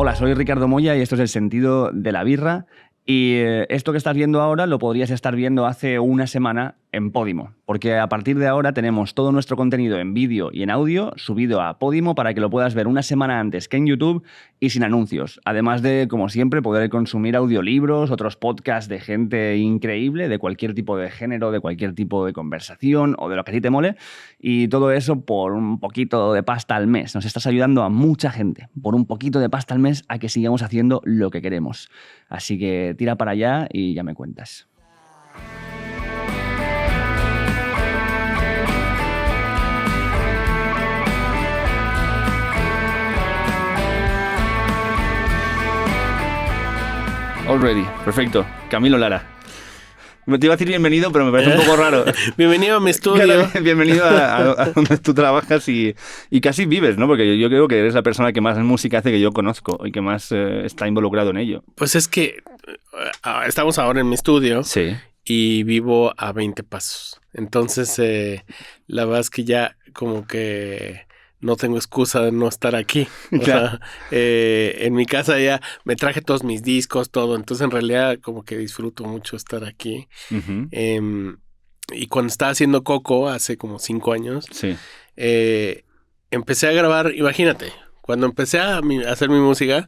Hola, soy Ricardo Moya y esto es El Sentido de la Birra. Y esto que estás viendo ahora lo podrías estar viendo hace una semana en Podimo, porque a partir de ahora tenemos todo nuestro contenido en vídeo y en audio subido a Podimo para que lo puedas ver una semana antes que en YouTube y sin anuncios. Además de, como siempre, poder consumir audiolibros, otros podcasts de gente increíble, de cualquier tipo de género, de cualquier tipo de conversación o de lo que a ti te mole. Y todo eso por un poquito de pasta al mes. Nos estás ayudando a mucha gente, por un poquito de pasta al mes, a que sigamos haciendo lo que queremos. Así que tira para allá y ya me cuentas. All ready, perfecto. Camilo Lara. Me te iba a decir bienvenido, pero me parece un poco raro. Bienvenido a mi estudio. Claro, bienvenido a donde tú trabajas y casi vives, ¿no? Porque yo creo que eres la persona que más música hace que yo conozco y que más está involucrado en ello. Pues es que estamos ahora en mi estudio. Sí. Y vivo a 20 pasos. Entonces, la verdad es que ya como que no tengo excusa de no estar aquí. O sea, en mi casa ya me traje todos mis discos, todo. Entonces, en realidad, como que disfruto mucho estar aquí. Uh-huh. Y cuando estaba haciendo Coco, hace como 5 años, sí. Empecé a grabar. Imagínate, cuando empecé a hacer mi música,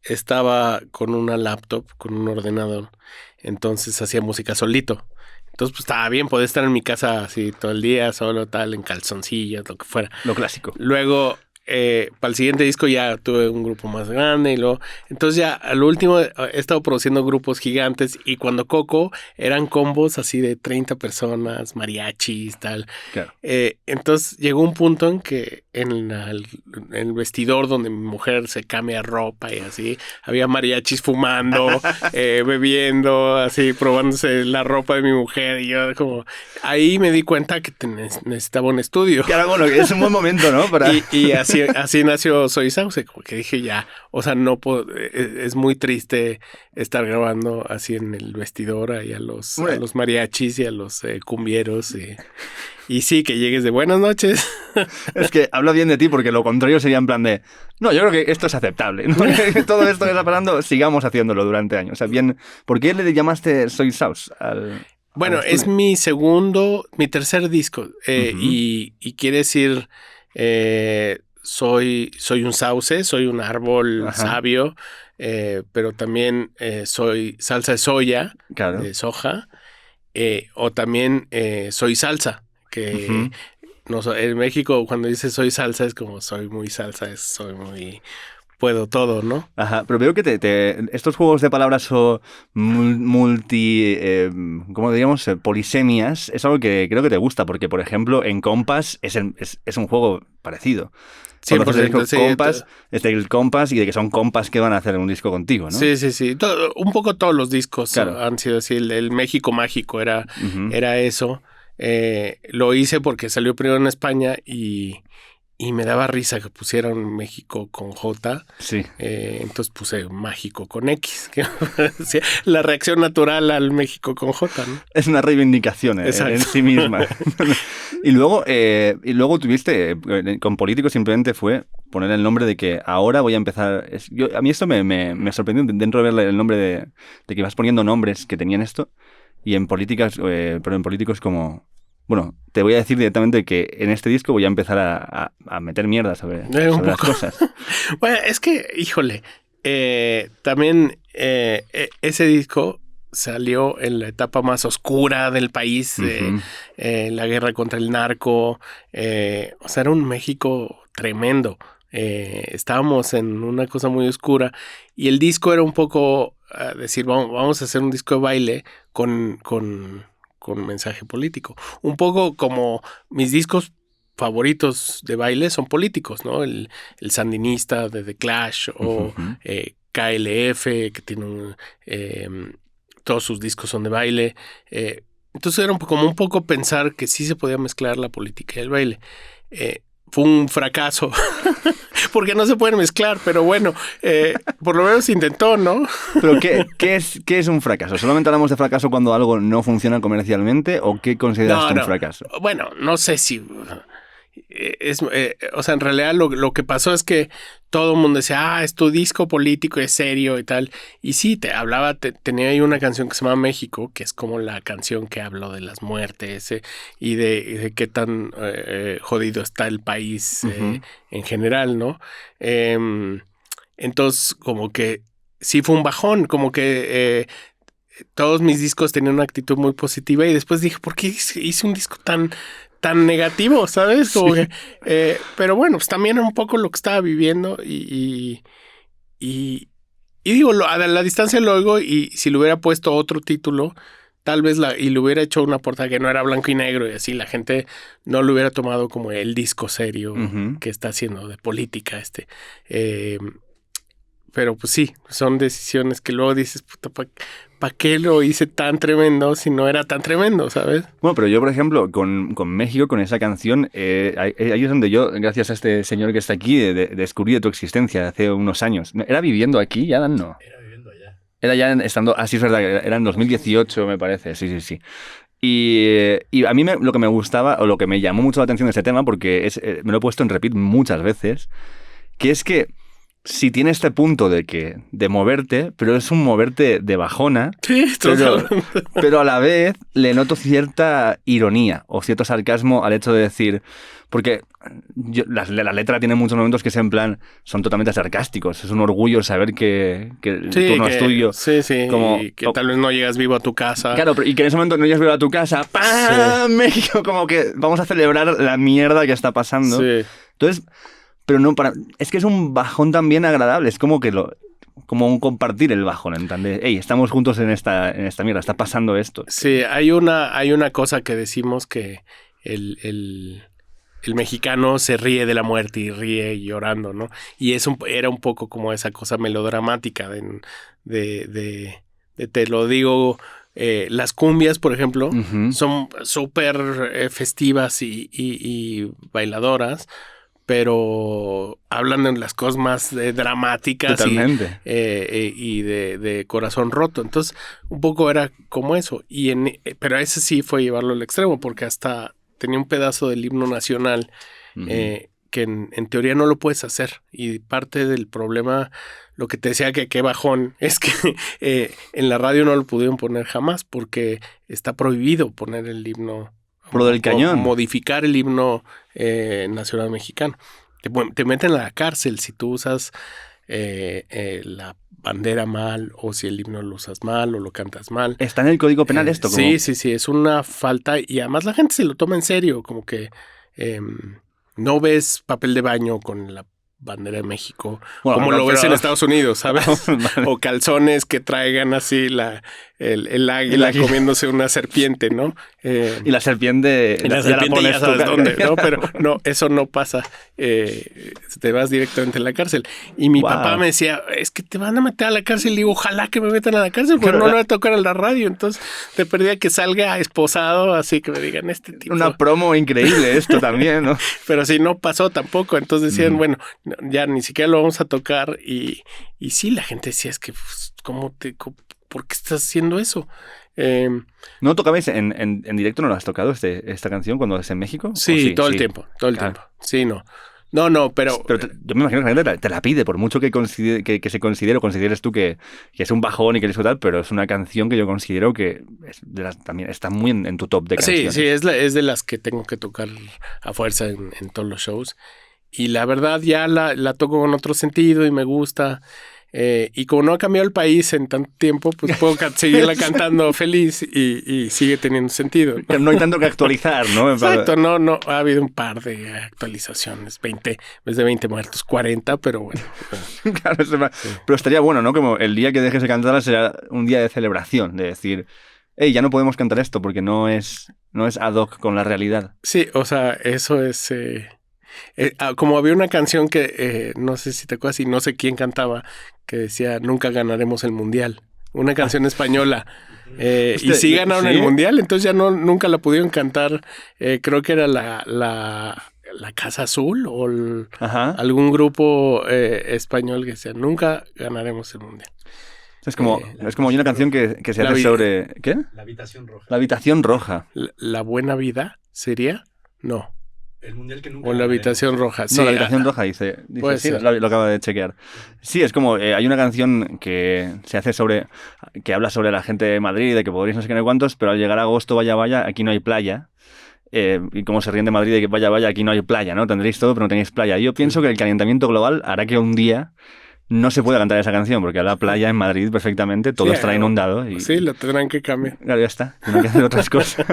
estaba con una laptop, con un ordenador. Entonces, hacía música solito. Entonces, pues estaba bien, podía estar en mi casa así todo el día, solo tal, en calzoncillos, lo que fuera. Lo clásico. Luego, para el siguiente disco ya tuve un grupo más grande y luego... Entonces ya al último he estado produciendo grupos gigantes y cuando Coco eran combos así de 30 personas, mariachis, tal. Claro. Entonces llegó un punto en que en el vestidor donde mi mujer se cambia ropa y así, había mariachis fumando, bebiendo, así, probándose la ropa de mi mujer y yo como... Ahí me di cuenta que necesitaba un estudio. Claro, bueno, es un buen momento, ¿no? Y así nació Soy Sauce, como que dije ya, o sea, no puedo, es muy triste estar grabando así en el vestidor ahí a los mariachis y a los cumbieros y sí, que llegues de buenas noches. Es que habla bien de ti porque lo contrario sería en plan de, no, yo creo que esto es aceptable, ¿no? Todo esto que está pasando, sigamos haciéndolo durante años. O sea, bien, ¿por qué le llamaste Soy Sauce al... Bueno, es mi tercer disco uh-huh. y quiere decir... soy un sauce, soy un árbol Ajá. sabio, pero también soy salsa de soya, claro. de soja, o también soy salsa, que uh-huh. no, en México cuando dices soy salsa es como soy muy salsa, soy muy... puedo todo, ¿no? Ajá, pero veo que estos juegos de palabras o ¿cómo diríamos? Polisemias, es algo que creo que te gusta, porque, por ejemplo, en Compass es un juego parecido. 100%, sí, Compass, es del Compass y de que son compas que van a hacer un disco contigo, ¿no? Sí. Un poco todos los discos claro. han sido así. El México Mágico era eso. Lo hice porque salió primero en España y me daba risa que pusieran México con J. Sí. Entonces puse Mágico con X. La reacción natural al México con J, ¿no? Es una reivindicación en sí misma. Y luego tuviste, con Político simplemente fue poner el nombre de que ahora voy a empezar... a mí esto me sorprendió dentro de ver el nombre de que vas poniendo nombres que tenían esto. Y en Políticas, pero en Políticos como... Bueno, te voy a decir directamente que en este disco voy a empezar a meter mierda sobre las cosas. Bueno, es que, híjole, también ese disco salió en la etapa más oscura del país, uh-huh. La guerra contra el narco, o sea, era un México tremendo. Estábamos en una cosa muy oscura y el disco era un poco decir, vamos a hacer un disco de baile con mensaje político. Un poco como mis discos favoritos de baile son políticos, ¿no? El Sandinista de The Clash o uh-huh. KLF, que tiene todos sus discos son de baile. Entonces era como un poco pensar que sí se podía mezclar la política y el baile. Fue un fracaso porque no se pueden mezclar, pero bueno, por lo menos intentó, ¿no? ¿Pero qué es un fracaso? ¿Solamente hablamos de fracaso cuando algo no funciona comercialmente o qué consideras un fracaso? Bueno, no sé si... o sea, en realidad lo que pasó es que todo el mundo decía, es tu disco político, es serio y tal. Y sí, tenía ahí una canción que se llama México, que es como la canción que habló de las muertes y de qué tan jodido está el país en general, ¿no? Entonces, como que sí fue un bajón, como que todos mis discos tenían una actitud muy positiva y después dije, ¿por qué hice un disco tan negativo, ¿sabes? Como que, pero bueno, pues también era un poco lo que estaba viviendo y digo, a la distancia lo oigo y si le hubiera puesto otro título, tal vez y le hubiera hecho una portada que no era blanco y negro y así, la gente no lo hubiera tomado como el disco serio que está haciendo de política pero pues sí, son decisiones que luego dices, puta, ¿para qué lo hice tan tremendo si no era tan tremendo, ¿sabes? Bueno, pero yo, por ejemplo, con México, con esa canción, ahí es donde yo, gracias a este señor que está aquí, descubrí tu existencia hace unos años. ¿Era viviendo aquí, ya, Dan? No. Era viviendo allá. Era ya estando... Ah, sí, es verdad, era en 2018, me parece. Sí. Y a mí lo que me gustaba, o lo que me llamó mucho la atención de este tema, porque me lo he puesto en repeat muchas veces, que es que si tiene este punto de moverte, pero es un moverte de bajona, sí, pero a la vez le noto cierta ironía o cierto sarcasmo al hecho de decir, porque la letra tiene muchos momentos que son totalmente sarcásticos, es un orgullo saber que el turno es tuyo. Sí, como, y que tal vez no llegas vivo a tu casa. Claro, y que en ese momento no llegas vivo a tu casa, ¡pam! Sí. México, como que vamos a celebrar la mierda que está pasando. Sí. Entonces... Pero no, es que es un bajón también agradable, es como que como un compartir el bajón, ¿entendés? Hey, estamos juntos en esta mierda, está pasando esto. Sí, hay una cosa que decimos que el mexicano se ríe de la muerte y ríe llorando, ¿no? Y era un poco como esa cosa melodramática de te lo digo. Las cumbias, por ejemplo, son súper festivas y bailadoras, pero hablan de las cosas más dramáticas y de corazón roto. Entonces, un poco era como eso. Pero ese sí fue llevarlo al extremo, porque hasta tenía un pedazo del himno nacional que en teoría no lo puedes hacer. Y parte del problema, lo que te decía que qué bajón, es que en la radio no lo pudieron poner jamás, porque está prohibido poner el himno. Por lo del cañón. Modificar el himno nacional mexicano. Te meten a la cárcel si tú usas la bandera mal, o si el himno lo usas mal o lo cantas mal. ¿Está en el Código Penal esto? Sí, es una falta, y además la gente se lo toma en serio, como que no ves papel de baño con la bandera de México, bueno, como lo ves en Estados Unidos, ¿sabes? Vale. O calzones que traigan así el águila comiéndose una serpiente, ¿no? Y la serpiente ya sabes dónde, ¿no? Pero no, eso no pasa. Te vas directamente a la cárcel. Y mi papá me decía, es que te van a meter a la cárcel. Y digo, ojalá que me metan a la cárcel, porque no lo voy a tocar en la radio. Entonces te perdía que salga esposado, así que me digan, este tipo. Una promo increíble esto también, ¿no? Pero sí, no pasó tampoco. Entonces decían, bueno, ya ni siquiera lo vamos a tocar. Y sí, la gente decía, es que, pues, ¿por qué estás haciendo eso? ¿No tocabais en directo? ¿No lo has tocado esta canción cuando es en México? Sí, todo el tiempo. Sí, no. No, pero yo me imagino que la gente te la pide, por mucho que se considere o consideres tú que es un bajón y que es tal, pero es una canción que yo considero que también está muy en tu top de canciones. Sí, es de las que tengo que tocar a fuerza en todos los shows. Y la verdad ya la toco con otro sentido y me gusta. Y como no ha cambiado el país en tanto tiempo, pues puedo seguirla cantando feliz y sigue teniendo sentido. No hay tanto que actualizar, ¿no? Exacto, no, ha habido un par de actualizaciones, 20, en vez de 20 muertos, 40, pero bueno. Claro, sí. Pero estaría bueno, ¿no? Como el día que dejes de cantarla será un día de celebración, de decir, hey, ya no podemos cantar esto porque no es ad hoc con la realidad. Sí, o sea, eso es... como había una canción que no sé si te acuerdas y no sé quién cantaba, que decía nunca ganaremos el mundial, una canción española, y sí ganaron el mundial, entonces ya nunca la pudieron cantar. Creo que era la Casa Azul o algún grupo español que decía nunca ganaremos el mundial. Es como hay una canción que se hace sobre... ¿Qué? La habitación roja. La habitación roja. La buena vida sería... No. El mundial que nunca O la ganaremos. habitación roja. Sí, No, la habitación roja dice puede sí, ser. lo acabo de chequear. Sí, es como, hay una canción que se hace que habla sobre la gente de Madrid, de que podréis no sé qué no sé cuántos, pero al llegar a agosto, vaya, vaya, aquí no hay playa. Y como se ríen de Madrid de que vaya, vaya, aquí no hay playa, ¿no? Tendréis todo, pero no tenéis playa. Yo pienso que el calentamiento global hará que un día no se pueda cantar esa canción, porque la playa en Madrid perfectamente, todo Sí, estará inundado. Y, sí, lo tendrán que cambiar. claro, ya está, tienen que hacer otras cosas.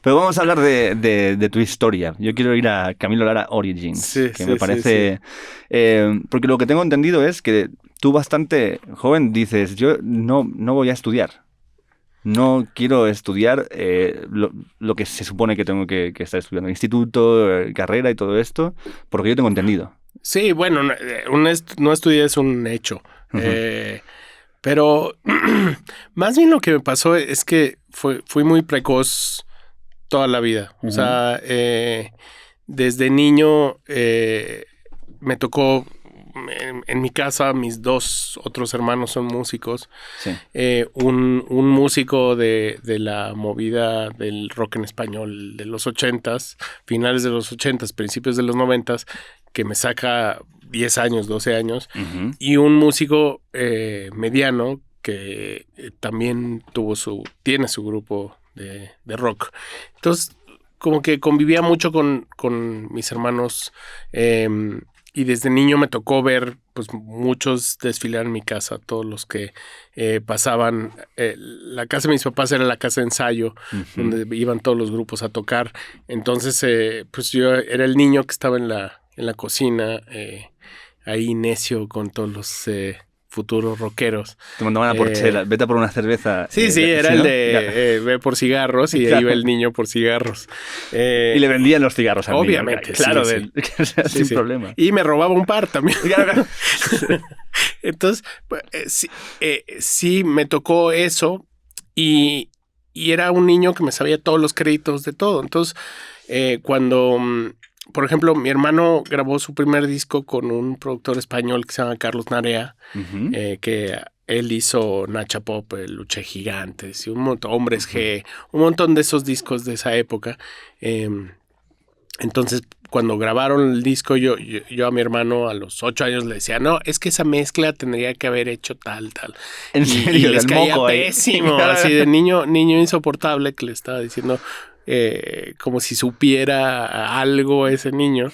Pero vamos a hablar de tu historia. Yo quiero ir a Camilo Lara Origins, Sí, que sí, me parece... porque lo que tengo entendido es que tú bastante joven dices, yo no voy a estudiar. No quiero estudiar lo que se supone que tengo que estar estudiando. Instituto, carrera y todo esto, porque yo tengo entendido. Sí, bueno, no estudié es un hecho. Ujú. Pero más bien lo que me pasó es que fui muy precoz toda la vida. O sea, desde niño me tocó en mi casa, mis dos otros hermanos son músicos. Sí. Un músico de la movida del rock en español de los 80s, finales de los 80s, principios de los 90s, que me saca 10 años, 12 años, Ujú. y un músico mediano que también tiene su grupo de rock. Entonces, como que convivía mucho con mis hermanos y desde niño me tocó ver pues muchos desfilar en mi casa, todos los que pasaban. La casa de mis papás era la casa de ensayo, donde iban todos los grupos a tocar. Entonces, pues yo era el niño que estaba en la cocina, ahí necio con todos los futuros rockeros. Te mandaban a Porchela, vete a por una cerveza. Sí, era ¿sí, el no? de ve por cigarros y ahí iba el niño por cigarros. Y le vendían los cigarros al niño. Obviamente, Claro, sí. sin problema. Y me robaba un par también. Claro. Entonces, pues, sí, me tocó eso y era un niño que me sabía todos los créditos de todo. Entonces, cuando, por ejemplo, mi hermano grabó su primer disco con un productor español que se llama Carlos Narea, que él hizo Nacha Pop, Lucha de Gigantes y un montón, Hombres G, un montón de esos discos de esa época. Entonces, cuando grabaron el disco, yo a mi hermano a los 8 años le decía, no, es que esa mezcla tendría que haber hecho tal. ¿En serio? Y les Del caía moco ahí. pésimo, así de niño insoportable que le estaba diciendo como si supiera algo ese niño.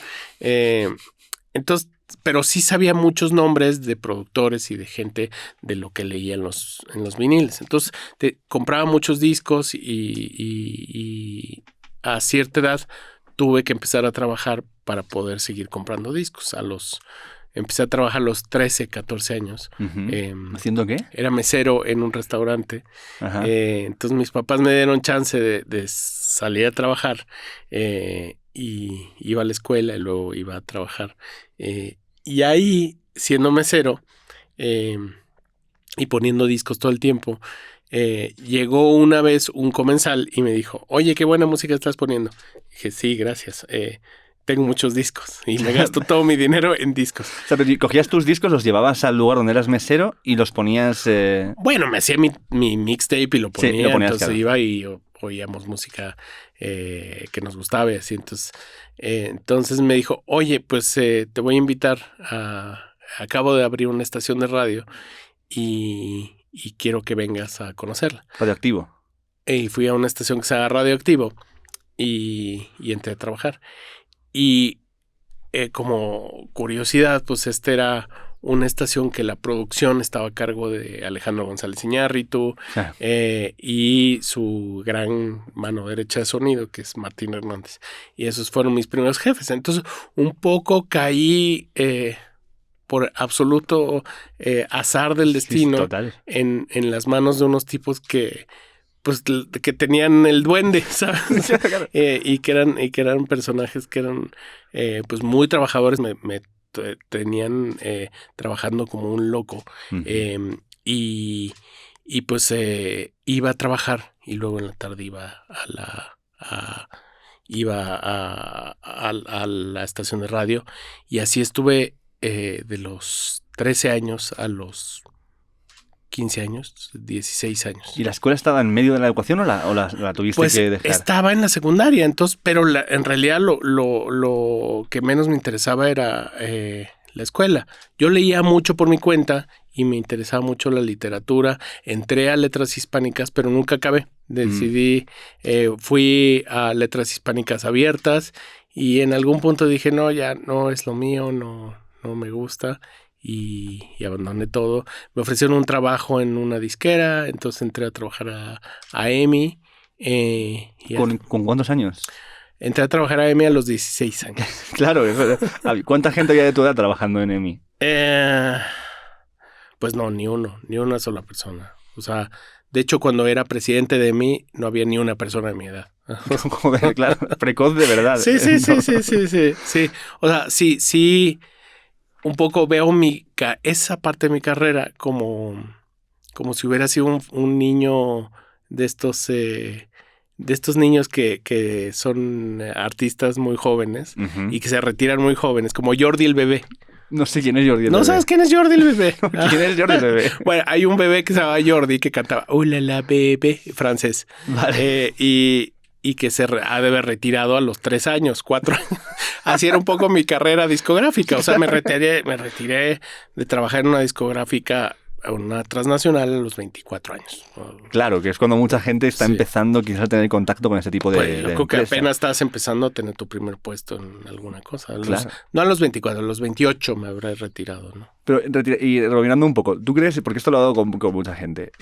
Entonces, pero sí sabía muchos nombres de productores y de gente de lo que leía en los viniles. Entonces, compraba muchos discos y a cierta edad tuve que empezar a trabajar para poder seguir comprando discos. Empecé a trabajar a los 13, 14 años. ¿Haciendo qué? Era mesero en un restaurante. Ajá. Entonces mis papás me dieron chance de salir a trabajar y iba a la escuela y luego iba a trabajar. Y ahí, siendo mesero y poniendo discos todo el tiempo, llegó una vez un comensal y me dijo, oye, qué buena música estás poniendo. Dije, sí, gracias. Tengo muchos discos y me gasto todo mi dinero en discos. O sea, pero cogías tus discos, los llevabas al lugar donde eras mesero y los ponías... Bueno, me hacía mi mixtape y lo ponía. Sí, lo ponías, entonces claro. iba y oíamos música que nos gustaba y así. Entonces me dijo, oye, pues te voy a invitar acabo de abrir una estación de radio y quiero que vengas a conocerla. Radioactivo. Y fui a una estación que se llama Radioactivo y entré a trabajar. Y como curiosidad, pues era una estación que la producción estaba a cargo de Alejandro González Iñárritu y su gran mano derecha de sonido, que es Martín Hernández. Y esos fueron mis primeros jefes. Entonces, un poco caí por absoluto azar del destino, Sí, total. en las manos de unos tipos que pues que tenían el duende, ¿sabes? Y que eran personajes que eran pues muy trabajadores, me tenían trabajando como un loco. Y pues iba a trabajar y luego en la tarde iba a la estación de radio y así estuve de los 13 años a los 15 años, 16 años. ¿Y la escuela estaba en medio de la educación o la tuviste Pues que dejar? estaba en la secundaria, entonces, pero en realidad lo que menos me interesaba era la escuela. Yo leía mucho por mi cuenta y me interesaba mucho la literatura. Entré a Letras Hispánicas, pero nunca acabé. Decidí, fui a Letras Hispánicas abiertas y en algún punto dije, no, ya no es lo mío, no me gusta. Y abandoné todo. Me ofrecieron un trabajo en una disquera, entonces entré a trabajar a EMI. ¿Con cuántos años? Entré a trabajar a EMI a los 16 años. Claro, ¿cuánta gente había de tu edad trabajando en EMI? Pues no, ni una sola persona. O sea, de hecho, cuando era presidente de EMI, no había ni una persona de mi edad. Joder, claro, precoz de verdad. Sí. O sea, sí. Un poco veo esa parte de mi carrera como si hubiera sido un niño de estos niños que son artistas muy jóvenes y que se retiran muy jóvenes, como Jordi el bebé. No sé quién es Jordi el bebé. ¿No sabes quién es Jordi el bebé? ¿Quién es Jordi el bebé? Bueno, hay un bebé que se llama Jordi que cantaba "Hola la bebé", francés. Vale. Y que se ha de haber retirado a los 3 años, 4 años. Así era un poco mi carrera discográfica. O sea, me retiré de trabajar en una discográfica, una transnacional, a los 24 años. Claro, que es cuando mucha gente está empezando quizás a tener contacto con ese tipo de yo creo que apenas estás empezando a tener tu primer puesto en alguna cosa. Claro. No a los 24, a los 28 me habré retirado, ¿no? Pero, y rebobinando un poco, ¿tú crees, porque esto lo he dado con mucha gente,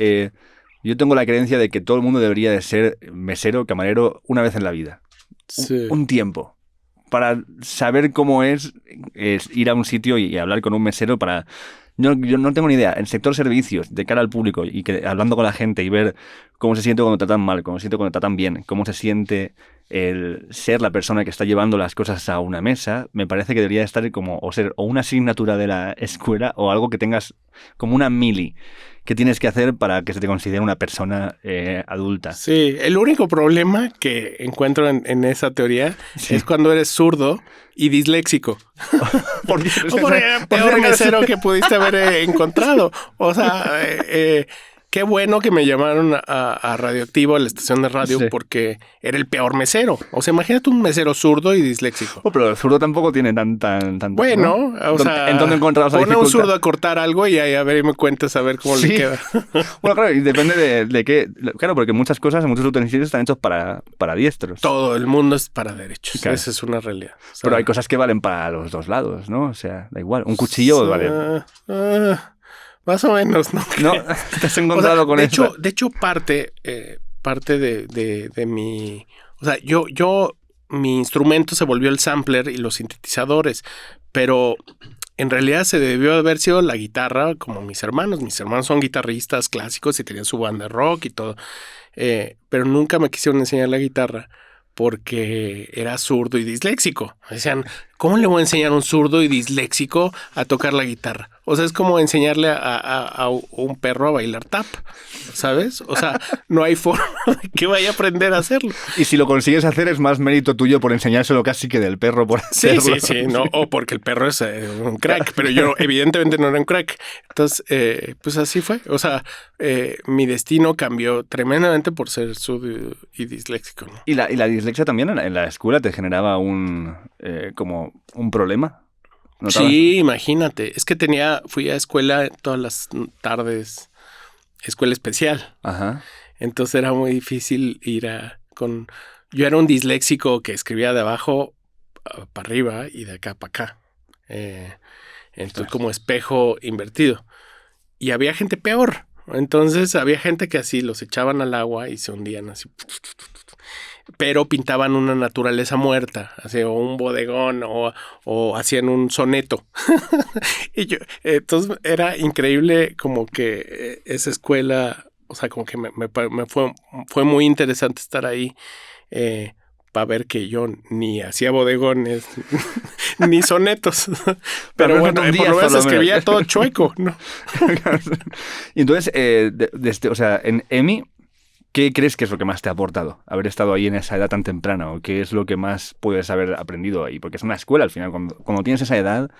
yo tengo la creencia de que todo el mundo debería de ser mesero, camarero, una vez en la vida. Sí. Un tiempo. Para saber cómo es ir a un sitio y hablar con un mesero para... Yo no tengo ni idea. En sector servicios, de cara al público, y que hablando con la gente y ver cómo se siente cuando tratan mal, cómo se siente cuando tratan bien, cómo se siente el ser la persona que está llevando las cosas a una mesa, me parece que debería estar como ser una asignatura de la escuela o algo que tengas como una mili que tienes que hacer para que se te considere una persona adulta. Sí, el único problema que encuentro en esa teoría es cuando eres zurdo y disléxico. Por el peor mesero que pudiste haber encontrado. O sea, qué bueno que me llamaron a Radioactivo, a la estación de radio, porque era el peor mesero. O sea, imagínate un mesero zurdo y disléxico. Pero el zurdo tampoco tiene tan bueno, ¿no? O sea, ¿en dónde encontramos la dificultad? Pone a un zurdo a cortar algo y ahí a ver y me cuentas a ver cómo le queda. Bueno, claro, y depende de qué. Claro, porque muchos utensilios están hechos para diestros. Todo el mundo es para derechos. Claro. Esa es una realidad. O sea, pero hay cosas que valen para los dos lados, ¿no? O sea, da igual. Un cuchillo vale... Más o menos, ¿no? No, te has encontrado con eso. De hecho, parte de mi... O sea, mi instrumento se volvió el sampler y los sintetizadores, pero en realidad se debió haber sido la guitarra, como mis hermanos. Mis hermanos son guitarristas clásicos y tenían su banda de rock y todo, pero nunca me quisieron enseñar la guitarra porque era zurdo y disléxico. Decían, ¿cómo le voy a enseñar a un zurdo y disléxico a tocar la guitarra? O sea, es como enseñarle a un perro a bailar tap, ¿sabes? O sea, no hay forma de que vaya a aprender a hacerlo. Y si lo consigues hacer es más mérito tuyo por enseñárselo casi que del perro por hacerlo. Sí, no, o porque el perro es un crack, pero yo evidentemente no era un crack. Entonces, pues así fue. O sea, mi destino cambió tremendamente por ser zurdo y disléxico, ¿no? ¿Y la dislexia también en la escuela te generaba como un problema? ¿Notabas? Sí, imagínate. Es que fui a escuela todas las tardes, escuela especial. Ajá. Entonces era muy difícil ir yo era un disléxico que escribía de abajo para arriba y de acá para acá. Entonces como espejo invertido. Y había gente peor. Entonces había gente que así los echaban al agua y se hundían así. Pero pintaban una naturaleza muerta, así, o un bodegón, o hacían un soneto. Y entonces era increíble como que esa escuela, o sea, como que me fue muy interesante estar ahí para ver que yo ni hacía bodegones ni sonetos. Pero bueno, por lo menos escribía todo chueco, ¿no? Y entonces, o sea, en EMI, ¿qué crees que es lo que más te ha aportado haber estado ahí en esa edad tan temprana? ¿O qué es lo que más puedes haber aprendido ahí? Porque es una escuela al final. Cuando tienes esa edad,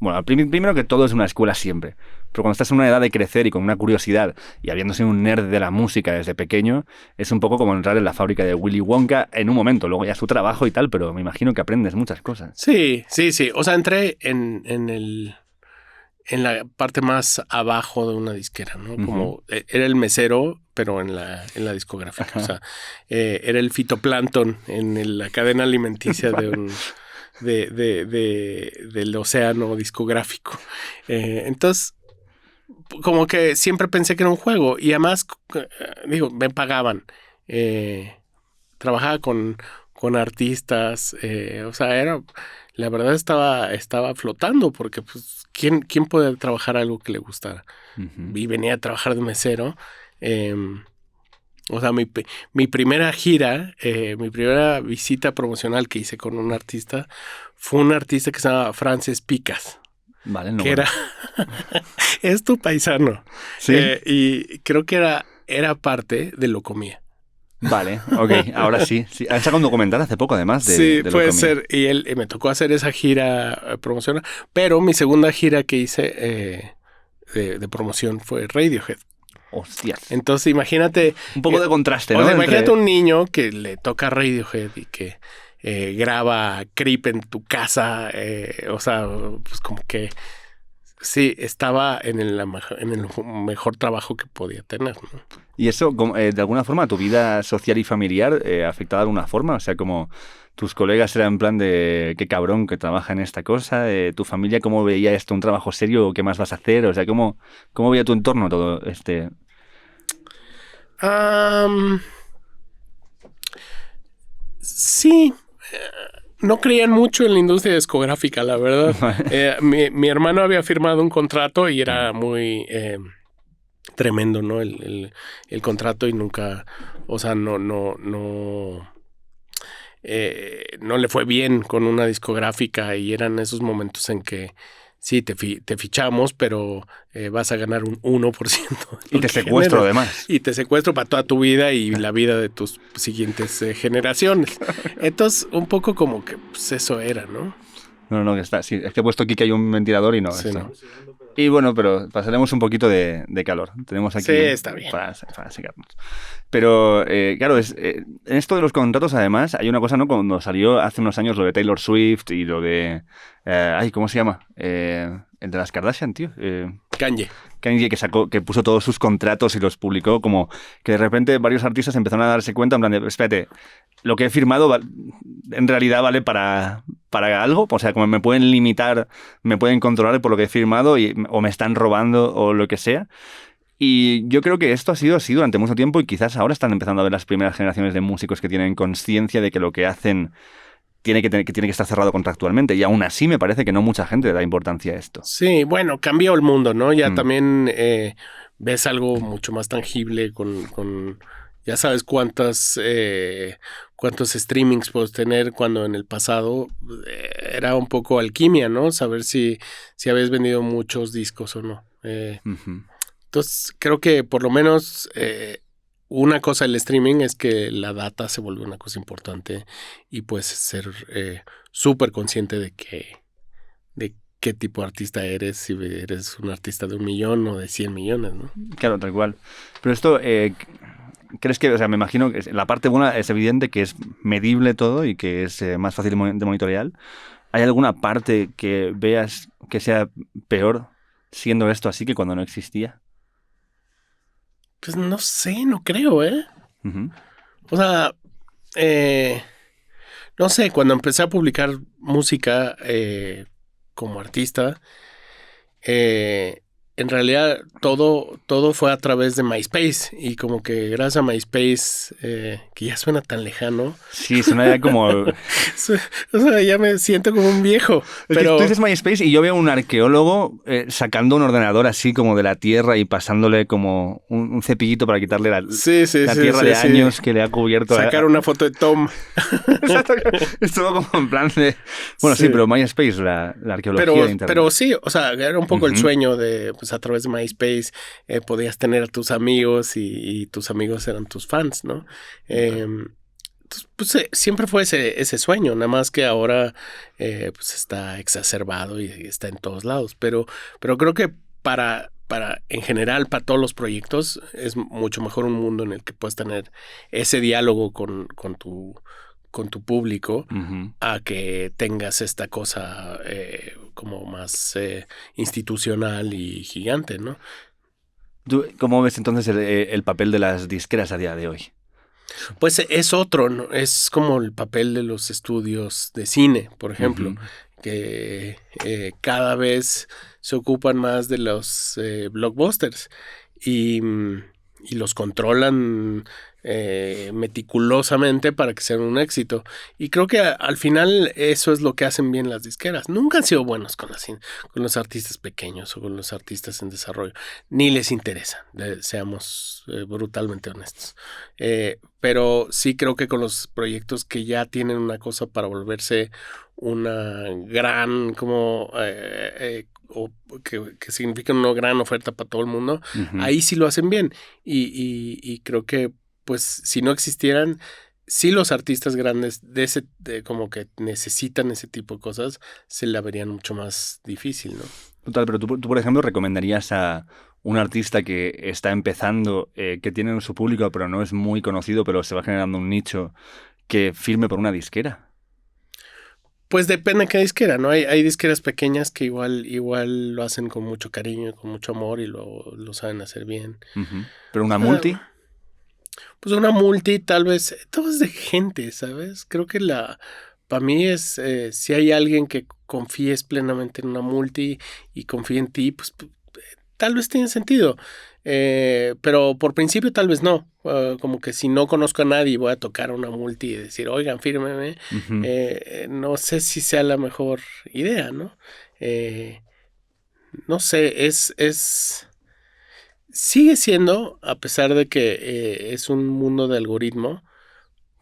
Bueno, primero que todo es una escuela siempre. Pero cuando estás en una edad de crecer y con una curiosidad y habiendo sido un nerd de la música desde pequeño, es un poco como entrar en la fábrica de Willy Wonka en un momento. Luego ya es tu trabajo y tal, pero me imagino que aprendes muchas cosas. Sí. O sea, entré en la parte más abajo de una disquera, ¿no? Como era el mesero, pero en la discográfica. O sea, era el fitoplancton en la cadena alimenticia del océano discográfico. Entonces, como que siempre pensé que era un juego. Y además, me pagaban. Trabajaba con artistas. O sea, la verdad estaba flotando porque pues, ¿quién puede trabajar algo que le gustara? Y venía a trabajar de mesero. O sea, mi primera gira, mi primera visita promocional que hice con un artista fue un artista que se llama Frances Picas. Vale, no. Que era... es tu paisano. Sí. Y creo que era parte de Locomía. Vale, ok, ahora sí. Han sacado un documental hace poco, además, de Sí, de puede Locomía. ser. Y me tocó hacer esa gira promocional. Pero mi segunda gira que hice de promoción fue Radiohead. Hostias. Entonces, imagínate... Un poco de contraste, ¿no? O sea, imagínate un niño que le toca Radiohead y que graba Creep en tu casa. O sea, pues como que... Sí, estaba en el mejor trabajo que podía tener, ¿no? ¿Y eso, de alguna forma, tu vida social y familiar afectaba de alguna forma? O sea, como tus colegas eran en plan de qué cabrón que trabaja en esta cosa, tu familia, ¿cómo veía esto? ¿Un trabajo serio? ¿Qué más vas a hacer? O sea, ¿cómo veía tu entorno todo este...? Sí. No creían mucho en la industria discográfica, la verdad. Mi hermano había firmado un contrato y era muy tremendo, ¿no? El contrato y nunca, o sea, no le fue bien con una discográfica y eran esos momentos en que sí, te fichamos, pero vas a ganar un 1%. Y te secuestro, además. Y te secuestro para toda tu vida y la vida de tus siguientes generaciones. Entonces, un poco como que pues, eso era, ¿no? No, que está. Sí, es que he puesto aquí que hay un ventilador y no. Sí, no. Y bueno, pero pasaremos un poquito de calor. Tenemos aquí... Sí, está bien. Para secarnos. Pero, claro, en esto de los contratos, además, hay una cosa, ¿no? Cuando salió hace unos años lo de Taylor Swift y lo de... ¿cómo se llama? El de las Kardashian, tío. Kanye, que puso todos sus contratos y los publicó, como que de repente varios artistas empezaron a darse cuenta, en plan de, espérate, lo que he firmado en realidad vale para algo, o sea, como me pueden limitar, me pueden controlar por lo que he firmado o me están robando o lo que sea. Y yo creo que esto ha sido así durante mucho tiempo y quizás ahora están empezando a ver las primeras generaciones de músicos que tienen conciencia de que lo que hacen tiene que estar cerrado contractualmente. Y aún así me parece que no mucha gente le da importancia a esto. Sí, bueno, cambió el mundo, ¿no? Ya también ves algo mucho más tangible con ya sabes cuántos streamings puedes tener cuando en el pasado era un poco alquimia, ¿no? Saber si habías vendido muchos discos o no. Entonces, creo que por lo menos una cosa del streaming es que la data se vuelve una cosa importante y puedes ser súper consciente de qué tipo de artista eres, si eres un artista de 1 millón o de 100 millones, ¿no? Claro, tal cual. Pero esto, ¿crees que, o sea, me imagino que la parte buena es evidente que es medible todo y que es más fácil de monitorear? ¿Hay alguna parte que veas que sea peor siendo esto así que cuando no existía? Pues no sé, no creo, ¿eh? Uh-huh. O sea, no sé, cuando empecé a publicar música como artista, en realidad todo fue a través de MySpace y como que gracias a MySpace, que ya suena tan lejano. Sí, suena ya como... O sea, ya me siento como un viejo. Pero tú dices MySpace y yo veo un arqueólogo sacando un ordenador así como de la tierra y pasándole como un cepillito para quitarle la tierra de años que le ha cubierto. Sacar una foto de Tom. Exacto. Es todo como en plan de... Bueno, sí, pero MySpace, la arqueología de Internet. Pero sí, o sea, era un poco el sueño de... Pues a través de MySpace podías tener a tus amigos y tus amigos eran tus fans, ¿no? Entonces Entonces, pues siempre fue ese sueño, nada más que ahora pues está exacerbado y está en todos lados. Pero creo que en general, para todos los proyectos, es mucho mejor un mundo en el que puedas tener ese diálogo con tu público, a que tengas esta cosa como más institucional y gigante, ¿no? ¿Tú cómo ves entonces el papel de las disqueras a día de hoy? Pues es otro, ¿no? Es como el papel de los estudios de cine, por ejemplo, que cada vez se ocupan más de los blockbusters y los controlan meticulosamente para que sean un éxito. Y creo que al final eso es lo que hacen bien las disqueras. Nunca han sido buenos con los artistas pequeños o con los artistas en desarrollo. Ni les interesa, seamos brutalmente honestos. Pero sí creo que con los proyectos que ya tienen una cosa para volverse una gran o que significan una gran oferta para todo el mundo, ahí sí lo hacen bien. Y creo que pues si no existieran, sí los artistas grandes como que necesitan ese tipo de cosas, se la verían mucho más difícil, ¿no? Total, pero tú, por ejemplo, ¿recomendarías a un artista que está empezando, que tiene su público, pero no es muy conocido, pero se va generando un nicho, que firme por una disquera? Pues depende de qué disquera, ¿no? Hay disqueras pequeñas que igual lo hacen con mucho cariño, con mucho amor y lo saben hacer bien. ¿Pero una multi? Pues una multi tal vez, todo es de gente, ¿sabes? Creo que para mí es, si hay alguien que confíes plenamente en una multi y confíe en ti, pues tal vez tiene sentido. Pero por principio tal vez no. Como que si no conozco a nadie y voy a tocar una multi y decir, oigan, fírmeme, no sé si sea la mejor idea, ¿no? No sé, sigue siendo, a pesar de que es un mundo de algoritmo,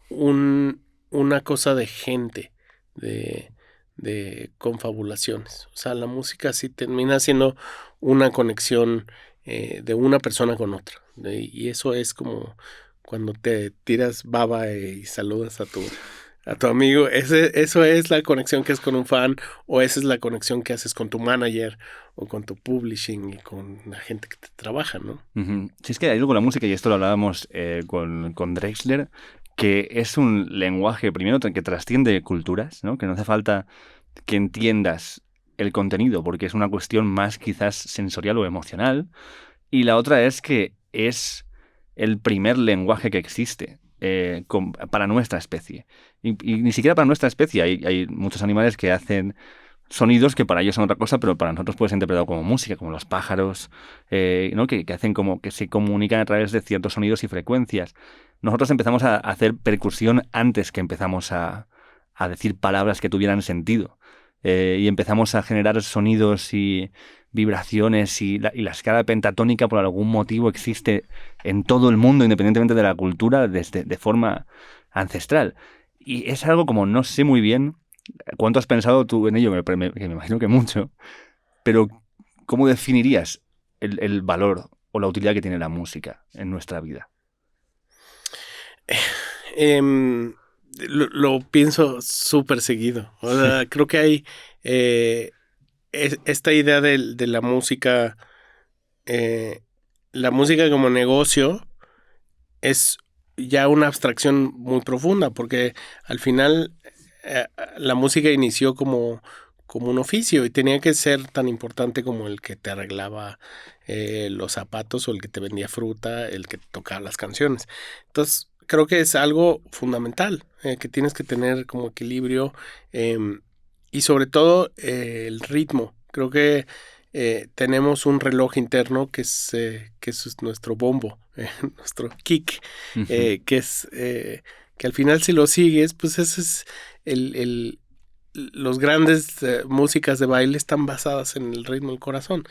una cosa de gente, de confabulaciones. O sea, la música sí termina siendo una conexión de una persona con otra. Y eso es como cuando te tiras baba y saludas a tu amigo. Eso es la conexión que es con un fan, o esa es la conexión que haces con tu manager o con tu publishing y con la gente que te trabaja, ¿no? Sí, es que hay algo con la música, y esto lo hablábamos con Drexler, que es un lenguaje, primero, que trasciende culturas, ¿no? Que no hace falta que entiendas el contenido, porque es una cuestión más quizás sensorial o emocional. Y la otra es que es el primer lenguaje que existe para nuestra especie. Y ni siquiera para nuestra especie. Hay muchos animales que hacen sonidos que para ellos son otra cosa, pero para nosotros puede ser interpretado como música, como los pájaros, ¿no? que hacen como que se comunican a través de ciertos sonidos y frecuencias. Nosotros empezamos a hacer percusión antes que empezamos a decir palabras que tuvieran sentido. Y empezamos a generar sonidos y vibraciones y la escala pentatónica por algún motivo existe en todo el mundo, independientemente de la cultura, de forma ancestral. Y es algo como no sé muy bien cuánto has pensado tú en ello, que me imagino que mucho, pero ¿cómo definirías el valor o la utilidad que tiene la música en nuestra vida? Lo pienso súper seguido. O sea, creo que hay esta idea de la música como negocio es ya una abstracción muy profunda, porque al final la música inició como un oficio y tenía que ser tan importante como el que te arreglaba los zapatos, o el que te vendía fruta, el que tocaba las canciones. Entonces creo que es algo fundamental, que tienes que tener como equilibrio, y sobre todo el ritmo. Creo que tenemos un reloj interno que es nuestro bombo, nuestro kick, que es que al final, si lo sigues, pues ese es los grandes músicas de baile están basadas en el ritmo del corazón.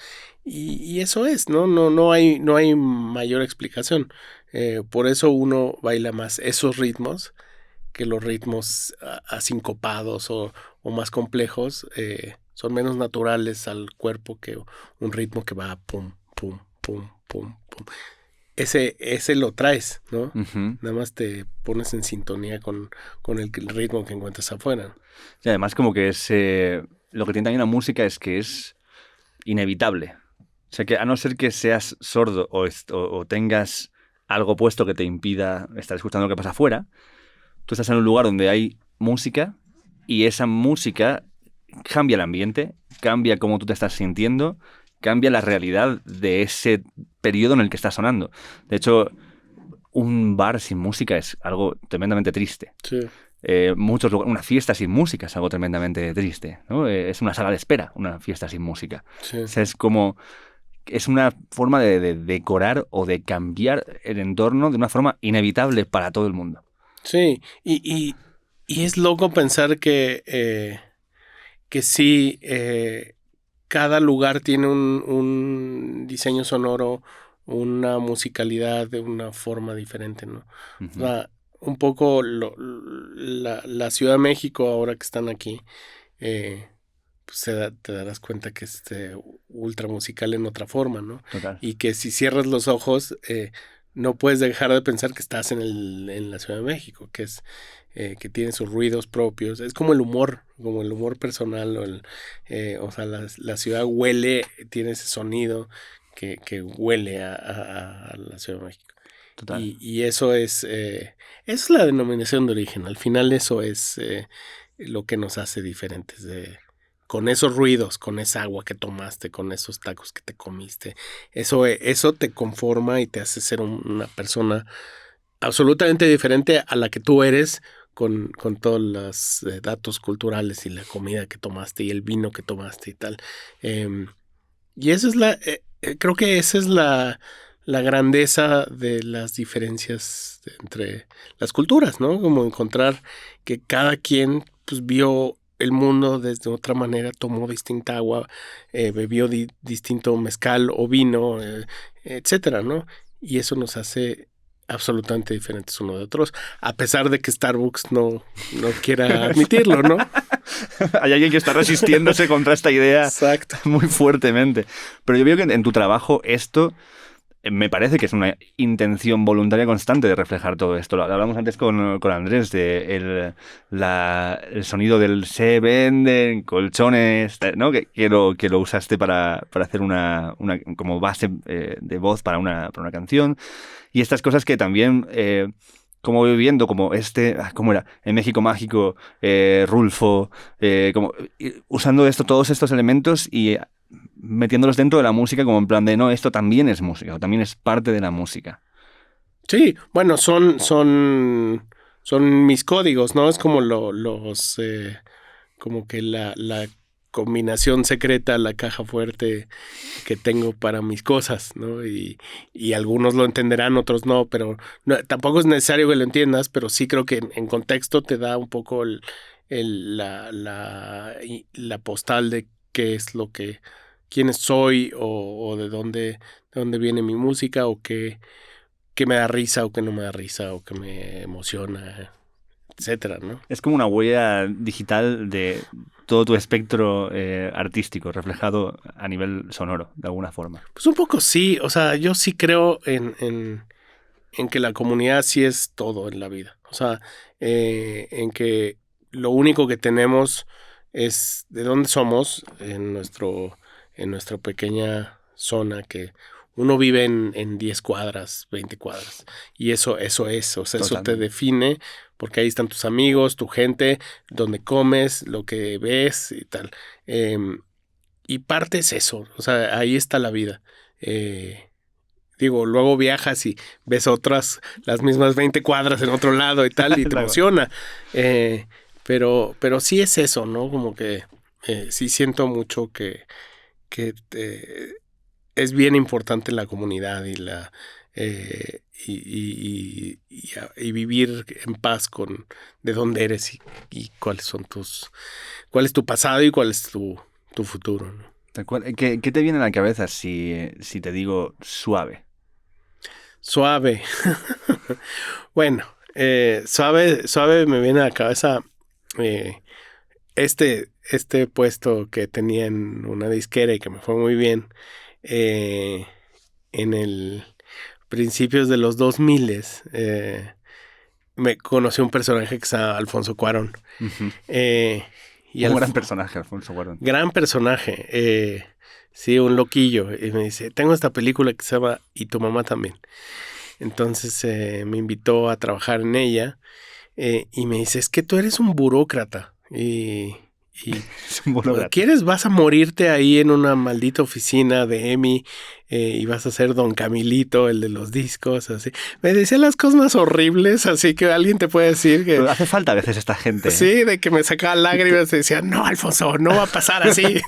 Y eso es, ¿no? No hay mayor explicación. Por eso uno baila más esos ritmos que los ritmos asincopados o más complejos. Son menos naturales al cuerpo que un ritmo que va pum, pum, pum, pum, pum. ese lo traes, ¿no? Ujú. Nada más te pones en sintonía con el ritmo que encuentras afuera. Y además como que es... lo que tiene también la música es que es inevitable. O sea que a no ser que seas sordo o tengas algo puesto que te impida estar escuchando lo que pasa afuera, tú estás en un lugar donde hay música y esa música cambia el ambiente, cambia cómo tú te estás sintiendo, cambia la realidad de ese periodo en el que está sonando. De hecho, un bar sin música es algo tremendamente triste. Sí. Una fiesta sin música es algo tremendamente triste, ¿no? Es una sala de espera, una fiesta sin música. Sí. O sea, es una forma de decorar o de cambiar el entorno de una forma inevitable para todo el mundo. Sí, y es loco pensar que sí, cada lugar tiene un diseño sonoro, una musicalidad de una forma diferente, ¿no? O sea, un poco la Ciudad de México, ahora que están aquí, pues te darás cuenta que es ultra musical en otra forma, ¿no? Total. Y que si cierras los ojos, no puedes dejar de pensar que estás en la Ciudad de México, que es que tiene sus ruidos propios. Es como el humor personal. O sea, la ciudad huele, tiene ese sonido que huele a la Ciudad de México. Total. Y eso es la denominación de origen. Al final eso es lo que nos hace diferentes con esos ruidos, con esa agua que tomaste, con esos tacos que te comiste. Eso te conforma y te hace ser una persona absolutamente diferente a la que tú eres con todos los datos culturales y la comida que tomaste y el vino que tomaste y tal. Y eso es creo que esa es la grandeza de las diferencias entre las culturas, ¿no? Como encontrar que cada quien pues vio el mundo desde otra manera, tomó distinta agua, bebió distinto mezcal o vino, etcétera, ¿no? Y eso nos hace absolutamente diferentes unos de otros, a pesar de que Starbucks no quiera admitirlo, ¿no? Hay alguien que está resistiéndose contra esta idea. Exacto. Muy fuertemente. Pero yo veo que en tu trabajo esto me parece que es una intención voluntaria constante de reflejar todo esto. Lo hablamos antes con Andrés de el sonido del se venden colchones, ¿no? Que lo usaste para hacer una como base de voz para una canción. Y estas cosas que también... como viviendo como ¿cómo era? En México Mágico, Rulfo, usando todos estos elementos y metiéndolos dentro de la música como en plan de, no, esto también es música, o también es parte de la música. Sí, bueno, son mis códigos, ¿no? Es como como que la combinación secreta, la caja fuerte que tengo para mis cosas, ¿no? Y algunos lo entenderán, otros no, pero tampoco es necesario que lo entiendas, pero sí creo que en contexto te da un poco la postal de qué es quién soy o de dónde viene mi música o qué me da risa o qué no me da risa o qué me emociona, etcétera, ¿no? Es como una huella digital de todo tu espectro artístico reflejado a nivel sonoro, de alguna forma. Pues un poco sí, o sea, yo sí creo en que la comunidad sí es todo en la vida. O sea, en que lo único que tenemos es de dónde somos en nuestra pequeña zona que uno vive en 10 cuadras, 20 cuadras. Y eso es, o sea, Totalmente. Eso te define porque ahí están tus amigos, tu gente, donde comes, lo que ves y tal. Y parte es eso, o sea, ahí está la vida. Digo, luego viajas y ves las mismas 20 cuadras en otro lado y tal, y te Claro. emociona. Pero sí es eso, ¿no? Como que sí siento mucho que es bien importante la comunidad y y vivir en paz con de dónde eres y cuáles son cuál es tu pasado y cuál es tu futuro, ¿no? ¿Qué te viene a la cabeza si te digo suave? Suave. Bueno, suave me viene a la cabeza este puesto que tenía en una disquera y que me fue muy bien en el principios de los 2000, me conocí un personaje que se llama Alfonso Cuarón. Uh-huh. Un gran personaje, Alfonso Cuarón. Gran personaje. Sí, un loquillo. Y me dice, tengo esta película que se llama Y tu mamá también. Entonces me invitó a trabajar en ella. Y me dice, es que tú eres un burócrata. ¿Quieres? Vas a morirte ahí en una maldita oficina de EMI y vas a ser Don Camilito, el de los discos, así. Me decía las cosas más horribles, así que alguien te puede decir que... Pero hace falta a veces esta gente. Sí, de que me sacaba lágrimas y decía, no, Alfonso, no va a pasar así.